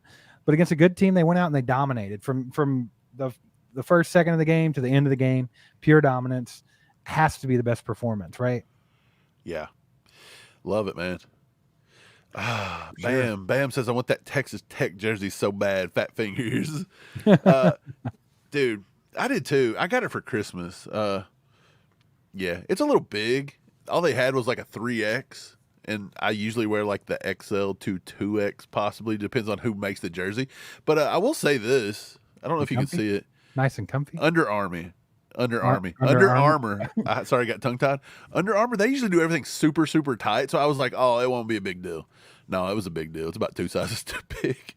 but against a good team they went out and they dominated from the first second of the game to the end of the game. Pure dominance has to be the best performance, right? Yeah, love it, man. Ah, Sure. Bam. Bam says, I want that Texas Tech jersey so bad. Fat fingers. Dude, I did too. I got it for Christmas. Yeah, it's a little big. All they had was like a 3X, and I usually wear like the XL to 2X, possibly. Depends on who makes the jersey. But I will say this. I don't know if you can Comfy? see it. Nice and comfy. Under Armour. Under Under Armour. Sorry, I got tongue tied. Under Armour, they usually do everything super, super tight. So I was like, oh, it won't be a big deal. No, it was a big deal. It's about 2 sizes too big.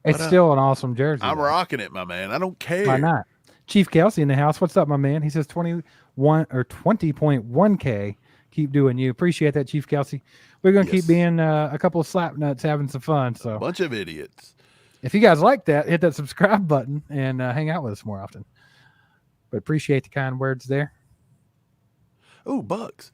It's But, still an awesome jersey. I'm though. rocking it, my man. I don't care. Why not? Chief Kelsey in the house. What's up, my man? He says 21 or 20.1K. Keep doing you. Appreciate that, Chief Kelsey. We're going to Yes. keep being a couple of slap nuts having some fun. So Bunch of idiots. if you guys like that, hit that subscribe button and hang out with us more often. But appreciate the kind words there. Oh, Bucks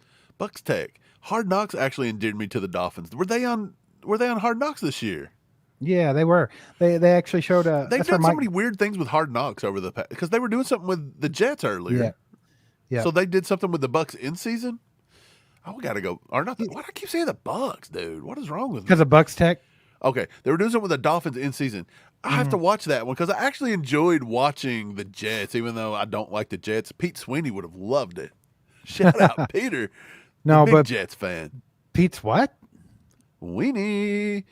Tech. Hard Knocks actually endeared me to the Dolphins. Were they on Hard Knocks this year? Yeah, they were. They actually showed a. They've that's where done so Mike- many weird things with Hard Knocks over the past because they were doing something with the Jets earlier. Yeah. Yeah. So they did something with the Bucks in season. Oh, we gotta go. Or not? Why do I keep saying the Bucks, dude? What is wrong with me? because of Bucks Tech. Okay, they were doing something with the Dolphins in season. I have to watch that one because I actually enjoyed watching the Jets, even though I don't like the Jets. Pete Sweeney would have loved it. Shout out, Peter. No, big but Jets fan. Pete's what? Weenie.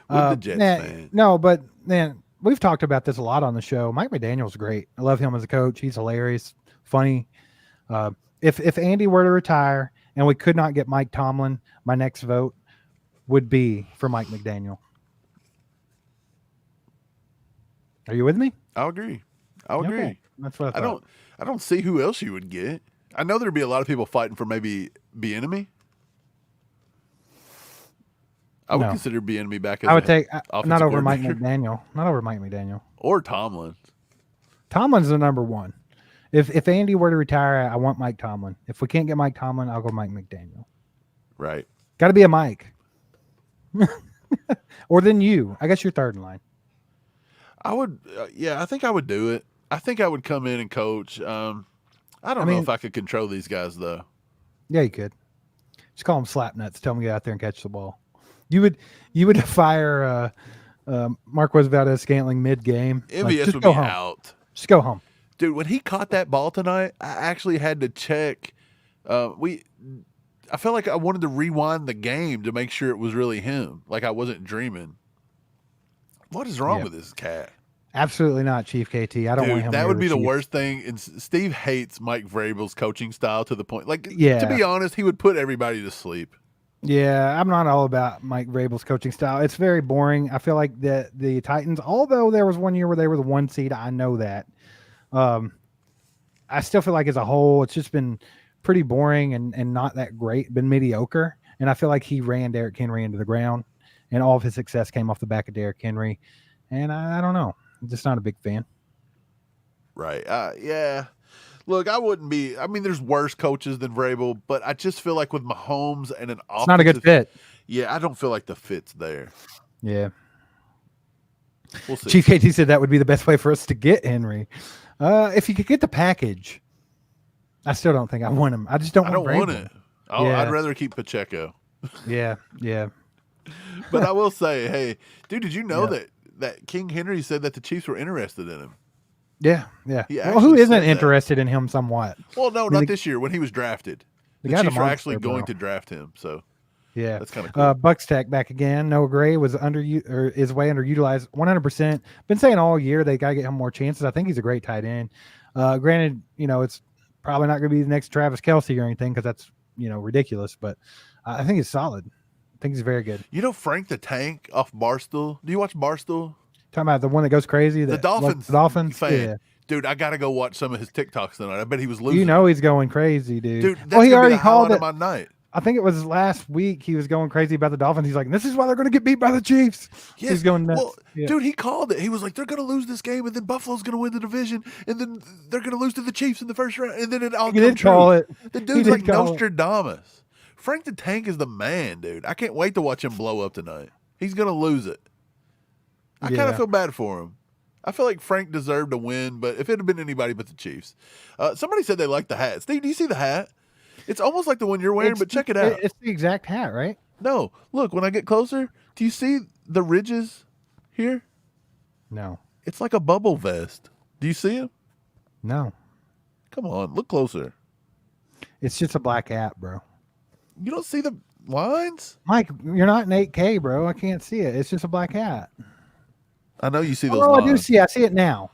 With the Jets man, fan. No, but man, we've talked about this a lot on the show. Mike McDaniel's great. I love him as a coach. He's hilarious, funny. If Andy were to retire and we could not get Mike Tomlin, my next vote would be for Mike McDaniel. Are you with me? I'll agree. I'll agree. Okay. That's what I thought. I don't see who else you would get. I know there'd be a lot of people fighting for maybe Bieniemy. I would No. consider Bieniemy back as I would take offensive not over Mike coordinator. McDaniel. Not over Mike McDaniel. Or Tomlin. Tomlin's the number one. If Andy were to retire, I want Mike Tomlin. If we can't get Mike Tomlin, I'll go Mike McDaniel. Right. Got to be a Mike. Or then you. I guess you're third in line. I would, I think I would do it. I think I would come in and coach. I don't know mean- if I could control these guys though. Yeah, you could. Just call them slap nuts. Tell them to get out there and catch the ball. You would fire Marquez Valdez-Scantling mid-game. MVS just would go be home. out. Just go home. Dude, when he caught that ball tonight, I actually had to check. I felt like I wanted to rewind the game to make sure it was really him. Like I wasn't dreaming. What is wrong Yeah. with this cat? Absolutely not, Chief KT. I don't want Dude, him. that near would be the Chiefs. worst thing. And Steve hates Mike Vrabel's coaching style to the point. Like, Yeah. to be honest, he would put everybody to sleep. Yeah, I'm not all about Mike Vrabel's coaching style. It's very boring. I feel like the Titans, although there was one year where they were the 1 seed, I know that. I still feel like as a whole, it's just been pretty boring and not that great, been mediocre. And I feel like he ran Derrick Henry into the ground, and all of his success came off the back of Derrick Henry. And I don't know. I'm just not a big fan. Right. Yeah. Look, I wouldn't be. I mean, there's worse coaches than Vrabel, but I just feel like with Mahomes and an It's not a good fit. Yeah, I don't feel like the fit's there. Yeah. We'll see. Chief KT said that would be the best way for us to get Henry. If you could get the package, I still don't think I want him. I just don't I want don't want Vrabel. it. Oh, Yeah. I'd rather keep Pacheco. Yeah, yeah. But I will say, hey, dude, did you know Yeah. that King Henry said that the Chiefs were interested in him? Yeah, yeah. He Well, who actually isn't said that. interested in him somewhat? Well, no, mean, not the- this year when he was drafted. The guy's a Chiefs are monster, actually going bro. to draft him. So Yeah. That's kind of cool. Bucks Tech back again. Noah Gray was is way underutilized 100%. Been saying all year they got to get him more chances. I think he's a great tight end. Granted, it's probably not going to be the next Travis Kelce or anything because that's, ridiculous. But I think he's solid. I think he's very good. Frank the Tank off Barstool. Do you watch Barstool? Talking about the one that goes crazy. The Dolphins. The Dolphins fan. Yeah. Dude, I got to go watch some of his TikToks tonight. I bet he was losing. He's going crazy, dude. Dude, that's he already called it. My night. I think it was last week he was going crazy about the Dolphins. He's like, this is why they're going to get beat by the Chiefs. Yes. He's going nuts. Well, dude, he called it. He was like, they're going to lose this game, and then Buffalo's going to win the division, and then they're going to lose to the Chiefs in the first round, and then it all comes true. Call it. The dude's like Nostradamus. Frank the Tank is the man, dude. I can't wait to watch him blow up tonight. He's going to lose it. I kind of feel bad for him. I feel like Frank deserved a win, but if it had been anybody but the Chiefs. Somebody said they liked the hat. Steve, do you see the hat? It's almost like the one you're wearing, but check it out. It's the exact hat, right? No. Look, when I get closer, do you see the ridges here? No. It's like a bubble vest. Do you see him? No. Come on, look closer. It's just a black hat, bro. You don't see the lines? Mike, you're not in 8K, bro. I can't see it. It's just a black hat. I know you see those lines. I do see it. I see it now.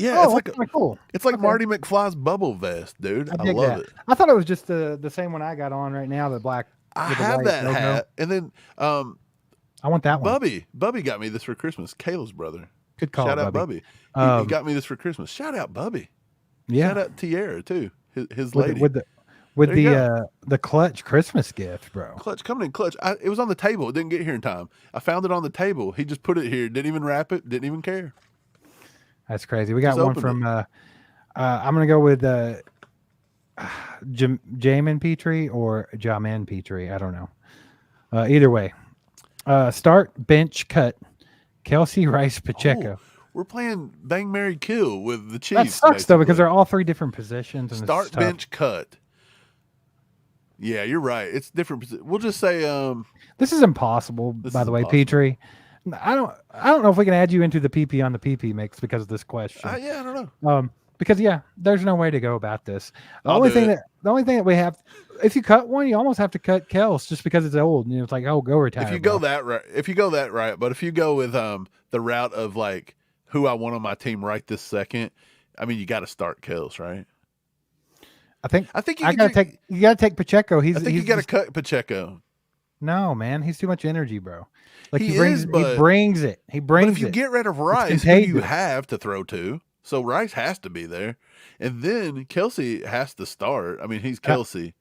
Yeah, it's like cool. It's like Marty McFly's bubble vest, dude. I love it. I thought it was just the same one I got on right now, the black. I have that hat, and then I want that one. Bubby got me this for Christmas. Kayla's brother. Good call. Shout out Bubby. He got me this for Christmas. Shout out Bubby. Yeah. Shout out Tiara too. His lady with the clutch Christmas gift, bro. Clutch coming in clutch. It was on the table. It didn't get here in time. I found it on the table. He just put it here. Didn't even wrap it. Didn't even care. That's crazy. We got one from. I'm gonna go with Jamin Petrie or Jamin Petrie. I don't know. Either way, start, bench, cut. Kelce, Rice, Pacheco. We're playing Bang, Marry, Kill with the Chiefs. That sucks though because they're all three different positions. And start, bench, cut. Yeah, you're right. It's different. We'll just say. This is impossible. By the way, Petrie. I don't know if we can add you into the PP on the PP mix because of this question. Yeah, I don't know. Because there's no way to go about this. The only thing that we have, if you cut one, you almost have to cut Kels just because it's old. And it's like, go retire. If you go that right, but if you go with the route of like who I want on my team right this second, I mean you got to start Kels, right? I think you got to take Pacheco. You got to cut Pacheco. No, man, he's too much energy, bro. Like he brings it. But if you get rid of Rice, who you have to throw to, so Rice has to be there, and then Kelce has to start. I mean, he's Kelce.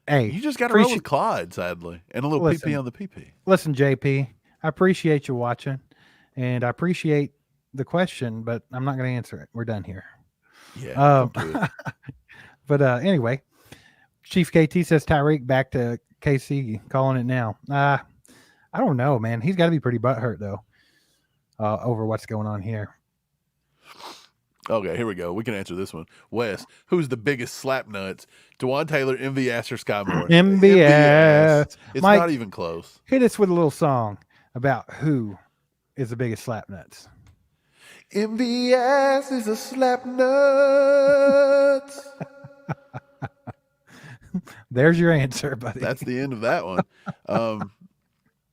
Hey, you just got to roll with Clyde, sadly, and a little PP on the PP. Listen, JP, I appreciate you watching, and I appreciate the question, but I'm not going to answer it. We're done here. Yeah. But anyway, Chief KT says Tyreek back to KC, calling it now. I don't know, man. He's got to be pretty butthurt though over what's going on here. Okay, here we go. We can answer this one. Wes, who's the biggest slap nuts? Jawan Taylor, MVS, or Sky Moore? MVS. It's Mike, not even close. Hit us with a little song about who is the biggest slap nuts. MVS is a slap nuts. There's your answer, buddy. That's the end of that one.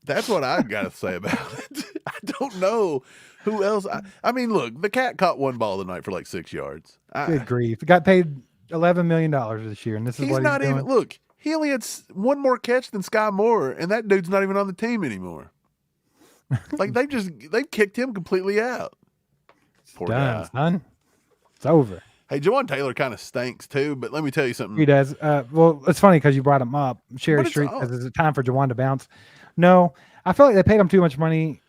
That's what I got to say about it. I don't know who else. I mean, look, the cat caught one ball tonight for like 6 yards. Good grief. Got paid $11 million this year, and this is what he's not doing. Even. Look, he only had one more catch than Sky Moore, and that dude's not even on the team anymore. Like they've kicked him completely out. Poor guy. Son. It's over. Hey, Jawan Taylor kind of stinks too, but let me tell you something. He does. Well, it's funny because you brought him up. Sherry Street says, is it time for Jawan to bounce? No, I feel like they paid him too much money.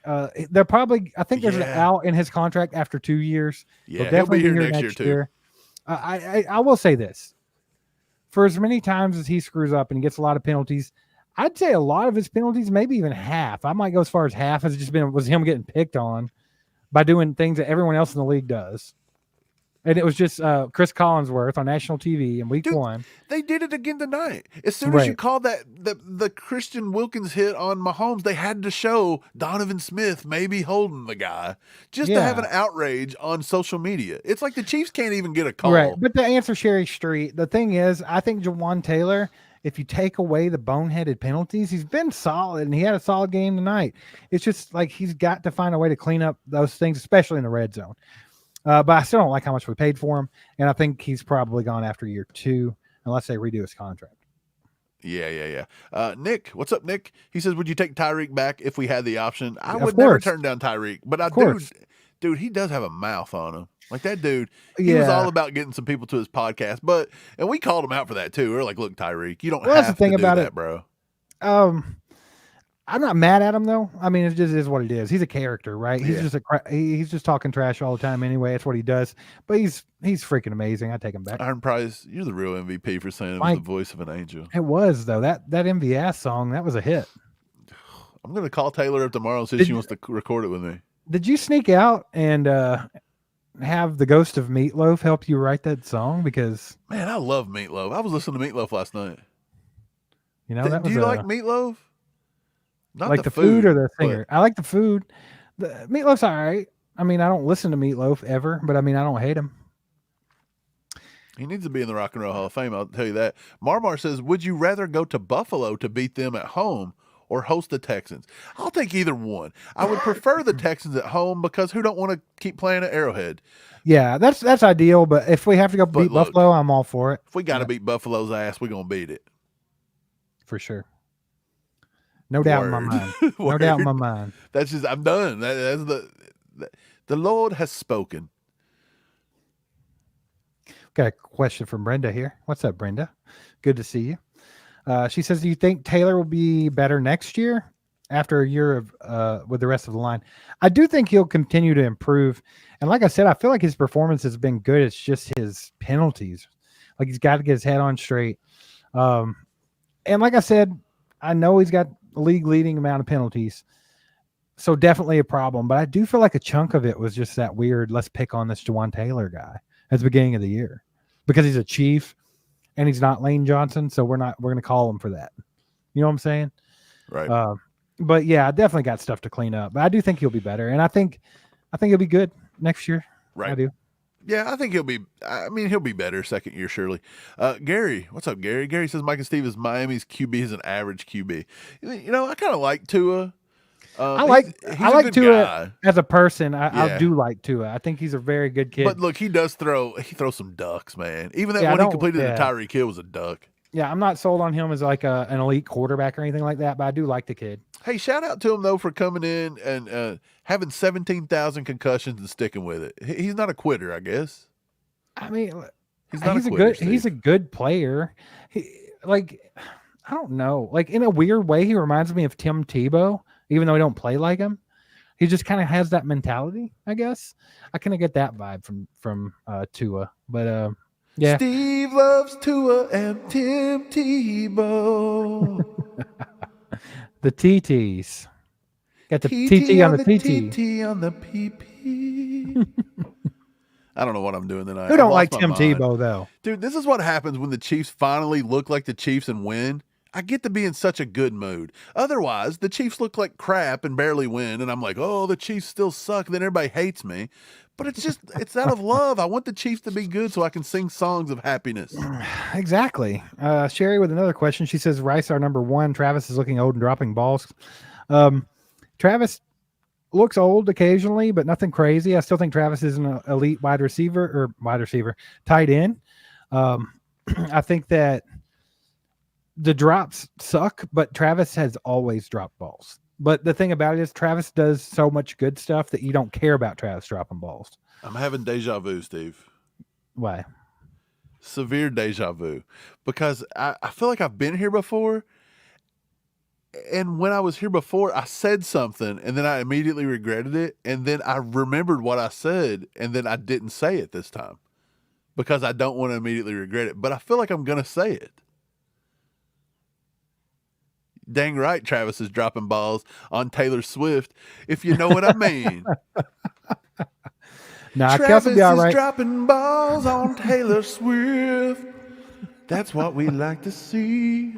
They're probably, I think there's an out in his contract after 2 years. Yeah, he'll be here next year too. I will say this. For as many times as he screws up and he gets a lot of penalties, I'd say a lot of his penalties, maybe even half. I might go as far as half has just was him getting picked on by doing things that everyone else in the league does. And it was just Chris Collinsworth on national TV in week 1. They did it again tonight. As soon as you called that the Christian Wilkins hit on Mahomes, they had to show Donovan Smith maybe holding the guy just to have an outrage on social media. It's like the Chiefs can't even get a call. Right. But to answer Sherry Street, the thing is, I think Jawan Taylor if you take away the boneheaded penalties, he's been solid and he had a solid game tonight. It's just like he's got to find a way to clean up those things, especially in the red zone. But I still don't like how much we paid for him, and I think he's probably gone after year 2 unless they redo his contract. Yeah. Nick, what's up, Nick? He says, would you take Tyreek back if we had the option? I would never turn down Tyreek, but I do. Dude, he does have a mouth on him. Like that dude, he was all about getting some people to his podcast, and we called him out for that too. We're like, look, Tyreek, you don't have to do that, bro. I'm not mad at him though. I mean, it just is what it is. He's a character, right? He's just talking trash all the time anyway. That's what he does. But he's freaking amazing. I take him back. Iron Prize, you're the real MVP for saying it was the voice of an angel. It was though. That MVS song, that was a hit. I'm gonna call Taylor up tomorrow and see if she wants to record it with me. Did you sneak out and have the ghost of Meatloaf help you write that song? Because man, I love Meatloaf. I was listening to Meatloaf last night. You know, do you like Meatloaf? Not like the food or the singer. I like the food. The Meatloaf's all right. I mean, I don't listen to Meatloaf ever, but I mean, I don't hate him. He needs to be in the Rock and Roll Hall of Fame, I'll tell you that. Marmar says, would you rather go to Buffalo to beat them at home or host the Texans? I'll take either one. I would prefer the Texans at home because who don't want to keep playing at Arrowhead? Yeah, that's ideal, but if we have to go beat Buffalo, I'm all for it. If we got to beat Buffalo's ass, we're going to beat it. For sure. No doubt in my mind. No doubt in my mind. That's just, I'm done. That's the Lord has spoken. Got a question from Brenda here. What's up, Brenda? Good to see you. She says, do you think Taylor will be better next year after a year of with the rest of the line? I do think he'll continue to improve. And like I said, I feel like his performance has been good. It's just his penalties. Like he's got to get his head on straight. And like I said, I know he's got league leading amount of penalties. So definitely a problem. But I do feel like a chunk of it was just that weird, let's pick on this Jawan Taylor guy at the beginning of the year because he's a Chief and he's not Lane Johnson. So we're going to call him for that. You know what I'm saying? Right. But yeah, I definitely got stuff to clean up, but I do think he'll be better. And I think he'll be good next year. Right. I do. Yeah, I think he'll be better second year, surely. Gary, what's up, Gary? Gary says Mike and Steve is Miami's QB is an average QB. You know, I kind of like Tua. I like Tua guy. As a person. I do like Tua. I think he's a very good kid. But look, he throws some ducks, man. Even that one he completed the Tyreek Hill was a duck. Yeah, I'm not sold on him as like an elite quarterback or anything like that, but I do like the kid. Hey, shout out to him though for coming in and having 17,000 concussions and sticking with it. He's not a quitter, I guess. I mean, he's a good player. I don't know. Like in a weird way, he reminds me of Tim Tebow, even though he don't play like him. He just kind of has that mentality, I guess. I kind of get that vibe from Tua, but yeah. Steve loves Tua and Tim Tebow. The TTs. Got the TT on the PT. TT on the PP. I don't know what I'm doing tonight. Who don't like Tim Tebow, though? Dude, this is what happens when the Chiefs finally look like the Chiefs and win. I get to be in such a good mood. Otherwise, the Chiefs look like crap and barely win, and I'm like, oh, the Chiefs still suck. Then everybody hates me. But it's out of love. I want the Chiefs to be good so I can sing songs of happiness. Exactly. Sherry with another question. She says, Rice, our number one. Travis is looking old and dropping balls. Travis looks old occasionally, but nothing crazy. I still think Travis is an elite tight end. I think that the drops suck, but Travis has always dropped balls. But the thing about it is Travis does so much good stuff that you don't care about Travis dropping balls. I'm having deja vu, Steve. Why? Severe deja vu. Because I feel like I've been here before. And when I was here before, I said something and then I immediately regretted it. And then I remembered what I said and then I didn't say it this time. Because I don't want to immediately regret it. But I feel like I'm going to say it. Dang right, Travis is dropping balls on Taylor Swift, if you know what I mean. Travis is dropping balls on Taylor Swift. That's what we like to see.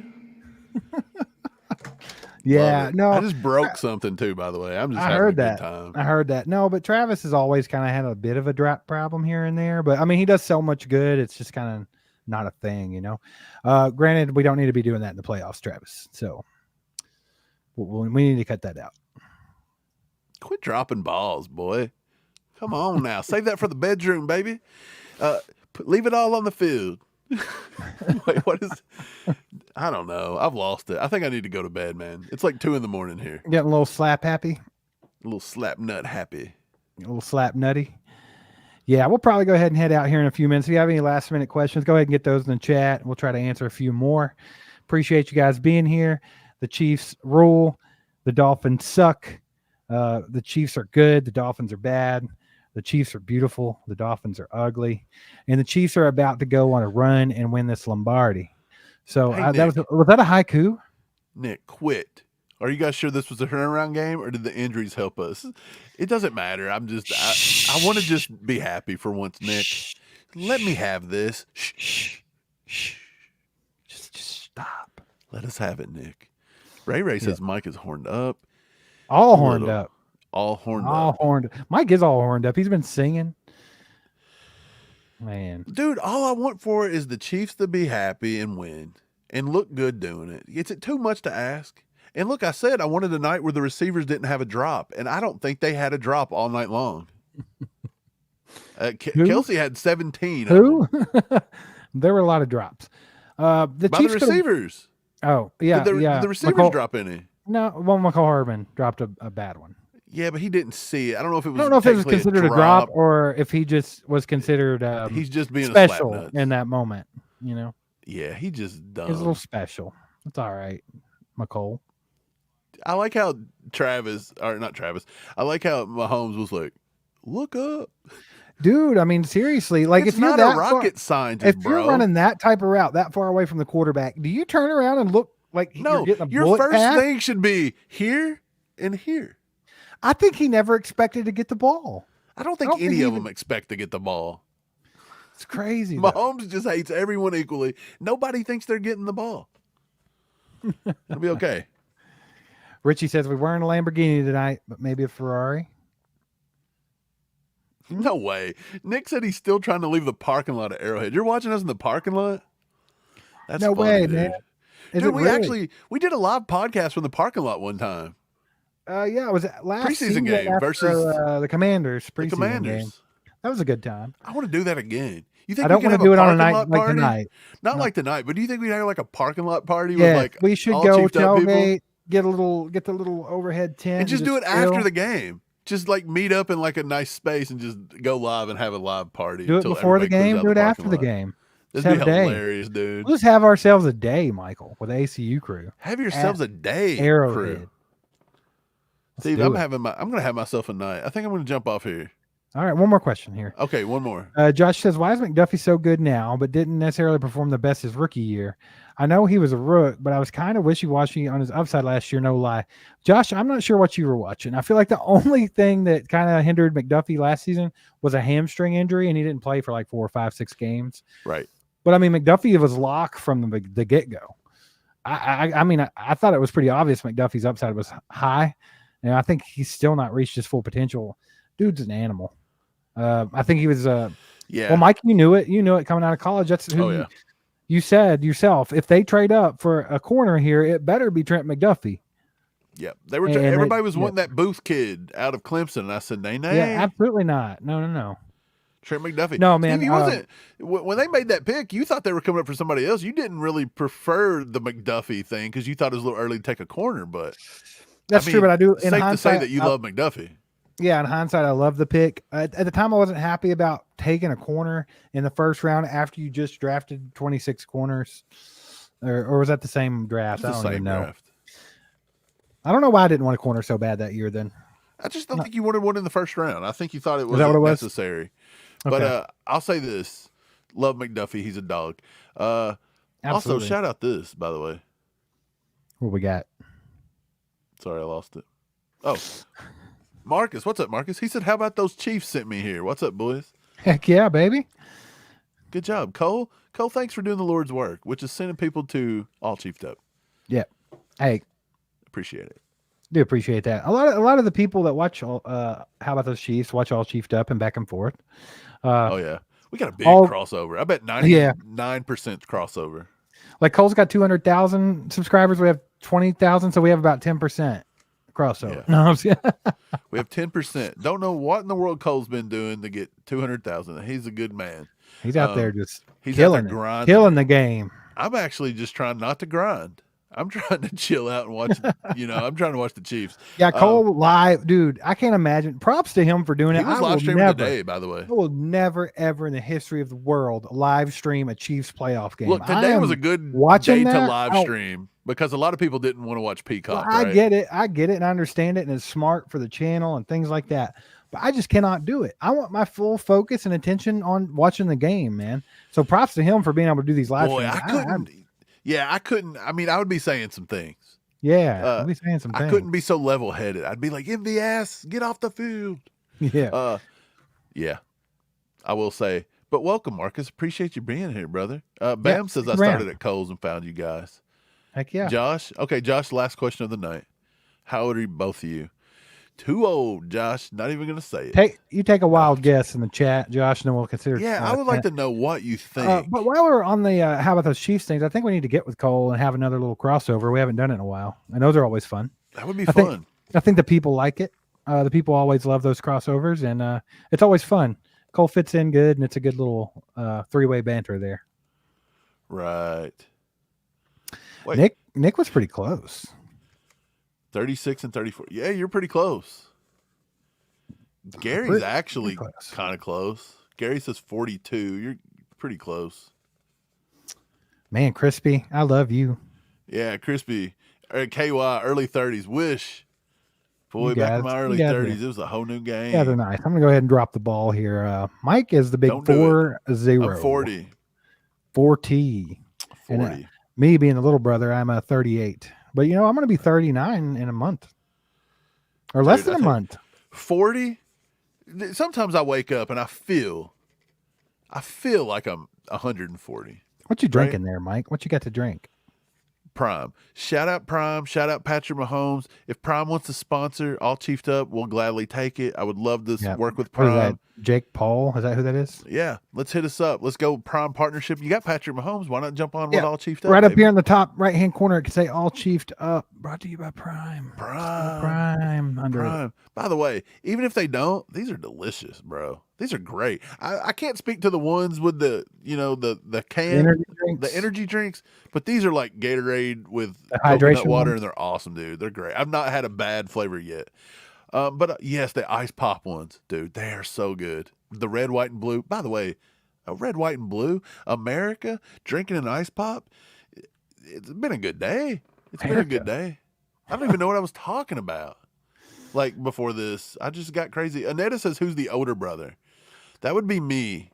Yeah, no. I just broke something too, by the way. I'm just having a good time. I heard that. No, but Travis has always kind of had a bit of a drop problem here and there. But I mean, he does so much good. It's just kind of not a thing, you know. Granted, we don't need to be doing that in the playoffs, Travis. So we need to cut that out. Quit dropping balls, boy. Come on now. Save that for the bedroom, baby. Leave it all on the field. Wait, what is... I don't know. I've lost it. I think I need to go to bed, man. It's like 2 a.m. here. Getting a little slap happy? A little slap nut happy. A little slap nutty? Yeah, we'll probably go ahead and head out here in a few minutes. If you have any last minute questions, go ahead and get those in the chat. We'll try to answer a few more. Appreciate you guys being here. The Chiefs rule. The Dolphins suck. The Chiefs are good. The Dolphins are bad. The Chiefs are beautiful. The Dolphins are ugly. And the Chiefs are about to go on a run and win this Lombardi. So Hey, was that a haiku? Nick, quit. Are you guys sure this was a turnaround game, or did the injuries help us? It doesn't matter. I want to just be happy for once, Nick. Let me have this. Shh. Just stop. Let us have it, Nick. Ray says Mike is horned up. All horned up. All horned up. Mike is all horned up. He's been singing. Man. Dude, all I want for is the Chiefs to be happy and win and look good doing it. Is it too much to ask? And look, I said I wanted a night where the receivers didn't have a drop, and I don't think they had a drop all night long. Kelsey had 17. Who? There were a lot of drops. The Chiefs the receivers. Oh, yeah. Did the receivers drop any? No, McCall Hardman dropped a bad one. Yeah, but he didn't see it. I don't know if it was. I don't know if it was considered a drop or if he just was considered. He's just being special a slap in that moment. You know. Yeah, he just dumb. He's a little special. It's all right, McCall. I like how I like how Mahomes was like, "Look up, dude." I mean, seriously, like it's if you're not a rocket scientist, if you're running that type of route that far away from the quarterback, do you turn around and look like you're getting a your bullet first pass? thing should be here and here. I think he never expected to get the ball. I don't think any of them expect to get the ball. It's crazy. Mahomes just hates everyone equally. Nobody thinks they're getting the ball. It'll be okay. Richie says we weren't a Lamborghini tonight, but maybe a Ferrari. No way. Nick said he's still trying to leave the parking lot at Arrowhead. You're watching us in the parking lot? That's no funny, way, dude. man. Dude, we did a live podcast from the parking lot one time. Yeah, it was last preseason game versus the Commanders. Preseason game. That was a good time. I want to do that again. You think I don't want to do it on a night like tonight? Not like tonight, but do you think we'd have like a parking lot party? Yeah, with like we should go tailgate, get the little overhead tent, and just do it after the game. Just like meet up in like a nice space and just go live and have a live party. Do it before the game. Do it after the game. This would be hilarious, dude. We'll just have ourselves a day, Michael, with ACU crew. Have yourselves a day, Arrowhead. Crew. Steve, I'm gonna have myself a night. I think I'm gonna jump off here. All right, one more question here. Okay, one more. Josh says, why is McDuffie so good now, but didn't necessarily perform the best his rookie year? I know he was a rook, but I was kind of wishy-washy on his upside last year, no lie. Josh, I'm not sure what you were watching. I feel like the only thing that kind of hindered McDuffie last season was a hamstring injury, and he didn't play for like 4 or 5, 6 games. Right. But, I mean, McDuffie was locked from the get-go. I mean, I thought it was pretty obvious McDuffie's upside was high, and I think he's still not reached his full potential. Dude's an animal. I think he was yeah. Well, Mike, you knew it coming out of college. That's who you said yourself. If they trade up for a corner here, it better be Trent McDuffie. Yeah, they were. Everybody was wanting that Booth kid out of Clemson, and I said, "Nay, yeah, absolutely not. No. Trent McDuffie. No, man. Steve, wasn't when they made that pick. You thought they were coming up for somebody else. You didn't really prefer the McDuffie thing because you thought it was a little early to take a corner. But that's true. But I do. It's safe to say that you love McDuffie. Yeah, in hindsight, I love the pick. At the time, I wasn't happy about taking a corner in the first round after you just drafted 26 corners. Or was that the same draft? I don't even know. Draft. I don't know why I didn't want a corner so bad that year then. I just don't think you wanted one in the first round. I think you thought it was necessary. Okay. But I'll say this. Love McDuffie. He's a dog. Also, shout out this, by the way. What we got? Sorry, I lost it. Oh. Marcus, what's up, Marcus? He said, how about those Chiefs sent me here? What's up, boys? Heck yeah, baby. Good job. Cole, thanks for doing the Lord's work, which is sending people to All Chiefed Up. Yeah. Hey. Appreciate it. Do appreciate that. A lot of the people that watch How About Those Chiefs watch All Chiefed Up and back and forth. Oh, yeah. We got a big crossover. I bet 99% crossover. Like Cole's got 200,000 subscribers. We have 20,000, so we have about 10% crossover. Yeah. No, we have 10%. Don't know what in the world Cole's been doing to get 200,000. He's a good man. He's out there just killing the game. I'm actually just trying not to grind. I'm trying to chill out and watch, I'm trying to watch the Chiefs. Yeah, Cole live, dude. I can't imagine. Props to him for doing it. He was live streaming today, by the way. I will never, ever in the history of the world live stream a Chiefs playoff game. Look, today was a good day to live stream because a lot of people didn't want to watch Peacock. Well, I get it, and I understand it, and it's smart for the channel and things like that. But I just cannot do it. I want my full focus and attention on watching the game, man. So props to him for being able to do these live streams. I couldn't. I mean, I would be saying some things. Yeah, I'd be saying some things. I couldn't be so level-headed. I'd be like, MVS, get off the field. Yeah. Yeah, I will say. But welcome, Marcus. Appreciate you being here, brother. Bam says I started at Kohl's and found you guys. Heck yeah. Josh, last question of the night. How old are both of you? Too old, Josh. Not even going to say it. You take a wild guess in the chat, Josh, and then we'll consider. Yeah, I would like to know what you think. But while we're on the how about those Chiefs things, I think we need to get with Cole and have another little crossover. We haven't done it in a while, and those are always fun. That would be fun. I think the people like it. The people always love those crossovers, and it's always fun. Cole fits in good, and it's a good little three-way banter there. Right. Wait. Nick was pretty close. 36 and 34. Yeah, you're pretty close. Gary's actually kind of close. Gary says 42. You're pretty close. Man, Crispy, I love you. Yeah, Crispy. KY, early 30s. Wish. Boy, back in my early 30s, it was a whole new game. Yeah, they're nice. I'm going to go ahead and drop the ball here. Mike is the big 4-0. I'm 40. 40. 40. Me being the little brother, I'm a 38. But, I'm going to be 39 in a month. Or less than a month. 40? Sometimes I wake up and I feel like I'm 140. What you drinking there, Mike? What you got to drink? Prime. Shout out Prime. Shout out Patrick Mahomes. If Prime wants to sponsor All Chiefed Up, we'll gladly take it. I would love to work with Prime. What is that? Jake Paul? Is that who that is? Yeah. Let's hit us up. Let's go Prime partnership. You got Patrick Mahomes. Why not jump on with All Chiefed Up? Right up here in the top right-hand corner, it can say All Chiefed Up. Brought to you by Prime. Prime. By the way, even if they don't, these are delicious, bro. These are great. I can't speak to the ones with the can, the energy drinks, but these are like Gatorade with coconut water, and they're awesome, dude. They're great. I've not had a bad flavor yet. But yes, the ice pop ones, dude, they are so good. The red, white, and blue. By the way, red, white, and blue, America drinking an ice pop. It's been a good day. It's been a good day. I don't even know what I was talking about. Like before this, I just got crazy. Aneta says, "Who's the older brother?" That would be me.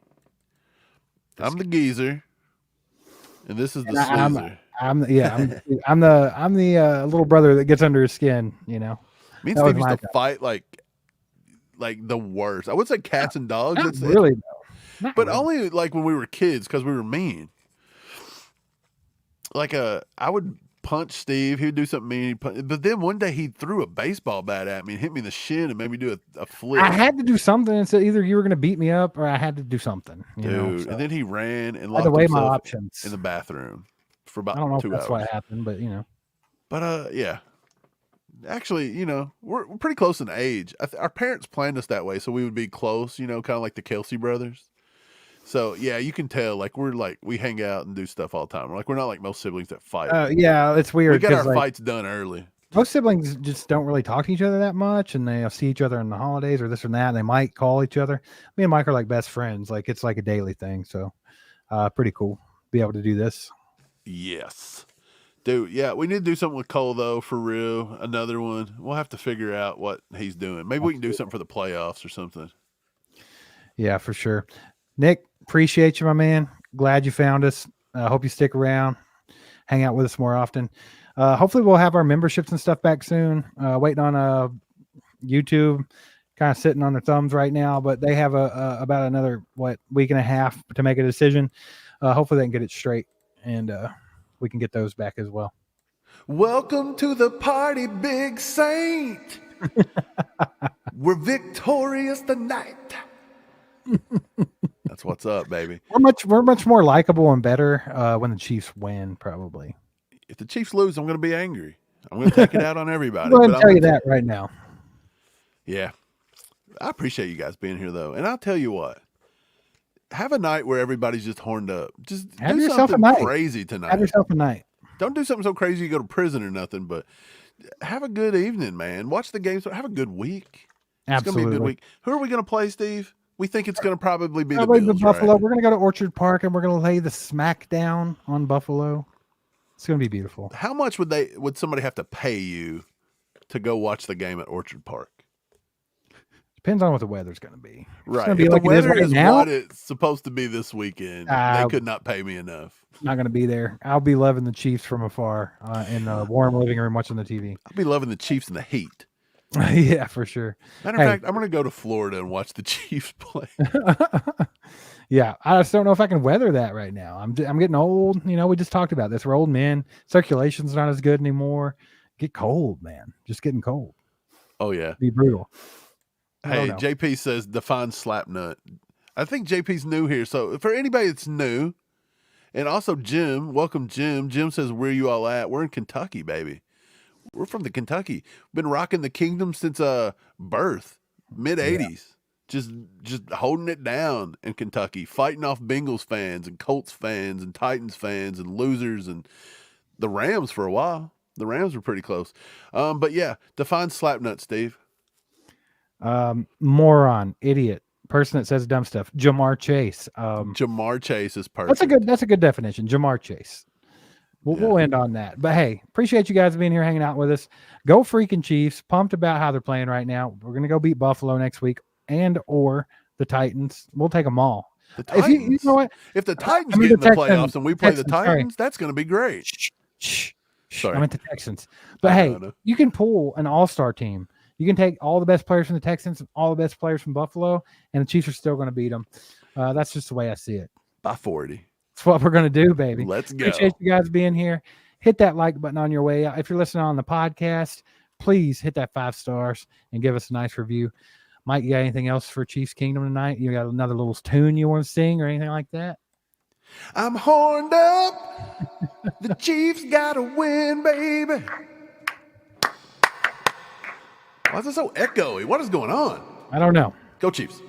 I'm the geezer, and this is the sleazer. I'm the little brother that gets under his skin. Me and Steve used to fight like the worst. I would say cats and dogs. Not really, though. But only like when we were kids because we were mean. Like I would punch Steve. He would do something mean. But then one day he threw a baseball bat at me and hit me in the shin and made me do a flip. I had to do something and said either you were going to beat me up or I had to do something. Dude, and then he ran and locked himself my options in the bathroom for about 2 hours. I don't know if that's what happened, but But yeah. Actually, we're pretty close in age. Our parents planned us that way so we would be close, kind of like the Kelsey brothers. So yeah, you can tell we hang out and do stuff all the time. We're not like most siblings that fight. Yeah, it's weird. We got our fights done early. Most siblings just don't really talk to each other that much, and they see each other in the holidays or this or that. And they might call each other. Me and Mike are like best friends. Like it's like a daily thing. So pretty cool. Be able to do this. Yes. Dude, yeah, we need to do something with Cole though, for real. Another one. We'll have to figure out what he's doing. Maybe we can do something for the playoffs or something. Yeah, for sure. Nick, appreciate you, my man. Glad you found us. Hope you stick around, hang out with us more often. Hopefully we'll have our memberships and stuff back soon. Waiting on YouTube, kind of sitting on their thumbs right now, but they have about another week and a half to make a decision. Hopefully they can get it straight and we can get those back as well. Welcome to the party, Big Saint. We're victorious tonight. That's what's up, baby. We're much more likable and better when the Chiefs win, probably. If the Chiefs lose, I'm going to be angry. I'm going to take it out on everybody. I'm going to tell you that right now. Yeah. I appreciate you guys being here, though. And I'll tell you what. Have a night where everybody's just horned up. Just have do yourself something a night. crazy tonight. Have yourself a night. Don't do something so crazy you go to prison or nothing, but have a good evening, man. Watch the games. Have a good week. Absolutely. It's going to be a good week. Who are we going to play, Steve? We think it's going to probably be probably the Bills, Buffalo. right? We're going to go to Orchard Park, and we're going to lay the smack down on Buffalo. It's going to be beautiful. How much would somebody have to pay you to go watch the game at Orchard Park? Depends on what the weather's going to be. Right. If the weather is now, what it's supposed to be this weekend, they could not pay me enough. Not going to be there. I'll be loving the Chiefs from afar in the warm living room watching the TV. I'll be loving the Chiefs in the heat. Yeah, for sure. Matter of fact, I'm going to go to Florida and watch the Chiefs play. Yeah, I just don't know if I can weather that right now. I'm getting old. You know, we just talked about this. We're old men. Circulation's not as good anymore. Get cold, man. Just getting cold. Oh, yeah. Be brutal. Hey, JP says define slapnut. I think JP's new here. So for anybody that's new, and also Jim, welcome Jim. Jim says, where you all at? We're in Kentucky, baby. We're from the Kentucky. Been rocking the kingdom since birth, mid-'80s. Just holding it down in Kentucky, fighting off Bengals fans and Colts fans and Titans fans and losers and the Rams for a while. The Rams were pretty close. But yeah, define slapnut, Steve. Moron, idiot, person that says dumb stuff. Jamar Chase. Jamar Chase is perfect. That's a good definition. Jamar Chase. We'll end on that. But hey, appreciate you guys being here hanging out with us. Go freaking Chiefs. Pumped about how they're playing right now. We're gonna go beat Buffalo next week and or the Titans. We'll take them all. The Titans. You know what? If the Titans get in the playoffs and we play the Titans, that's gonna be great. Sorry. I meant the Texans. But you can pull an all-star team. You can take all the best players from the Texans and all the best players from Buffalo, and the Chiefs are still going to beat them. That's just the way I see it. By 40. That's what we're going to do, baby. Let's go. Appreciate you guys being here. Hit that like button on your way out. If you're listening on the podcast, please hit that 5 stars and give us a nice review. Mike, you got anything else for Chiefs Kingdom tonight? You got another little tune you want to sing or anything like that? I'm horned up. The Chiefs got to win, baby. Why is it so echoey? What is going on? I don't know. Go Chiefs.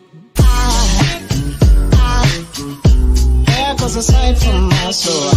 There goes a sight from my soul.